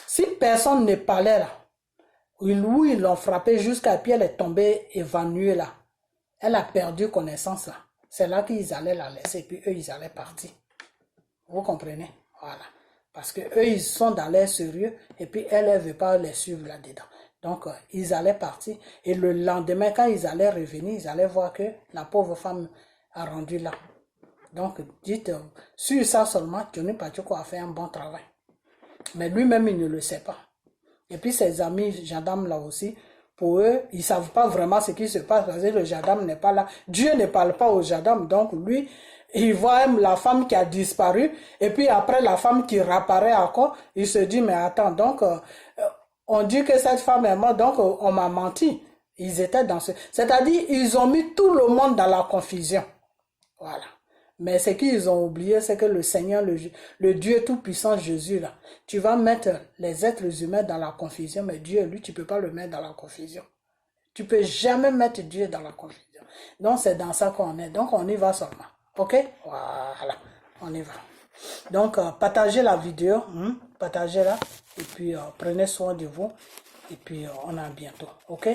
si personne ne parlait là, lui, ils l'ont frappé jusqu'à puis elle est tombée évanouie là. Elle a perdu connaissance là. C'est là qu'ils allaient la laisser, puis eux, ils allaient partir. Vous comprenez? Voilà. Parce que eux, ils sont dans l'air sérieux, et puis elle ne veut pas les suivre là-dedans. Donc, ils allaient partir. Et le lendemain, quand ils allaient revenir, ils allaient voir que la pauvre femme a rendu là. Donc, dites, sur ça seulement, Johnny Pachoko a fait un bon travail. Mais lui-même, il ne le sait pas. Et puis, ses amis gendarmes là aussi, pour eux, ils ne savent pas vraiment ce qui se passe parce que le gendarme n'est pas là. Dieu ne parle pas aux gendarmes. Donc, lui, il voit la femme qui a disparu. Et puis, après, la femme qui réapparaît encore, il se dit, mais attends, donc, on dit que cette femme est morte, donc on m'a menti. Ils étaient dans ce... C'est-à-dire, ils ont mis tout le monde dans la confusion. Voilà. Mais ce qu'ils ont oublié, c'est que le Seigneur, le Dieu tout-puissant Jésus, là, tu vas mettre les êtres humains dans la confusion, mais Dieu, lui, tu ne peux pas le mettre dans la confusion. Tu ne peux jamais mettre Dieu dans la confusion. Donc, c'est dans ça qu'on est. Donc, on y va seulement. OK? Voilà. On y va. Donc, partagez la vidéo. Partagez-la. Et puis, prenez soin de vous. Et puis, on a bientôt. OK?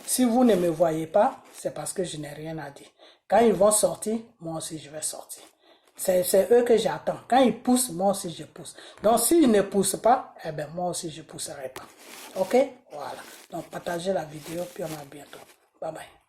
Si vous ne me voyez pas, c'est parce que je n'ai rien à dire. Quand ils vont sortir, moi aussi, je vais sortir. C'est eux que j'attends. Quand ils poussent, moi aussi, je pousse. Donc, s'ils ne poussent pas, eh bien, moi aussi, je ne pousserai pas. OK? Voilà. Donc, partagez la vidéo, puis on a bientôt. Bye bye.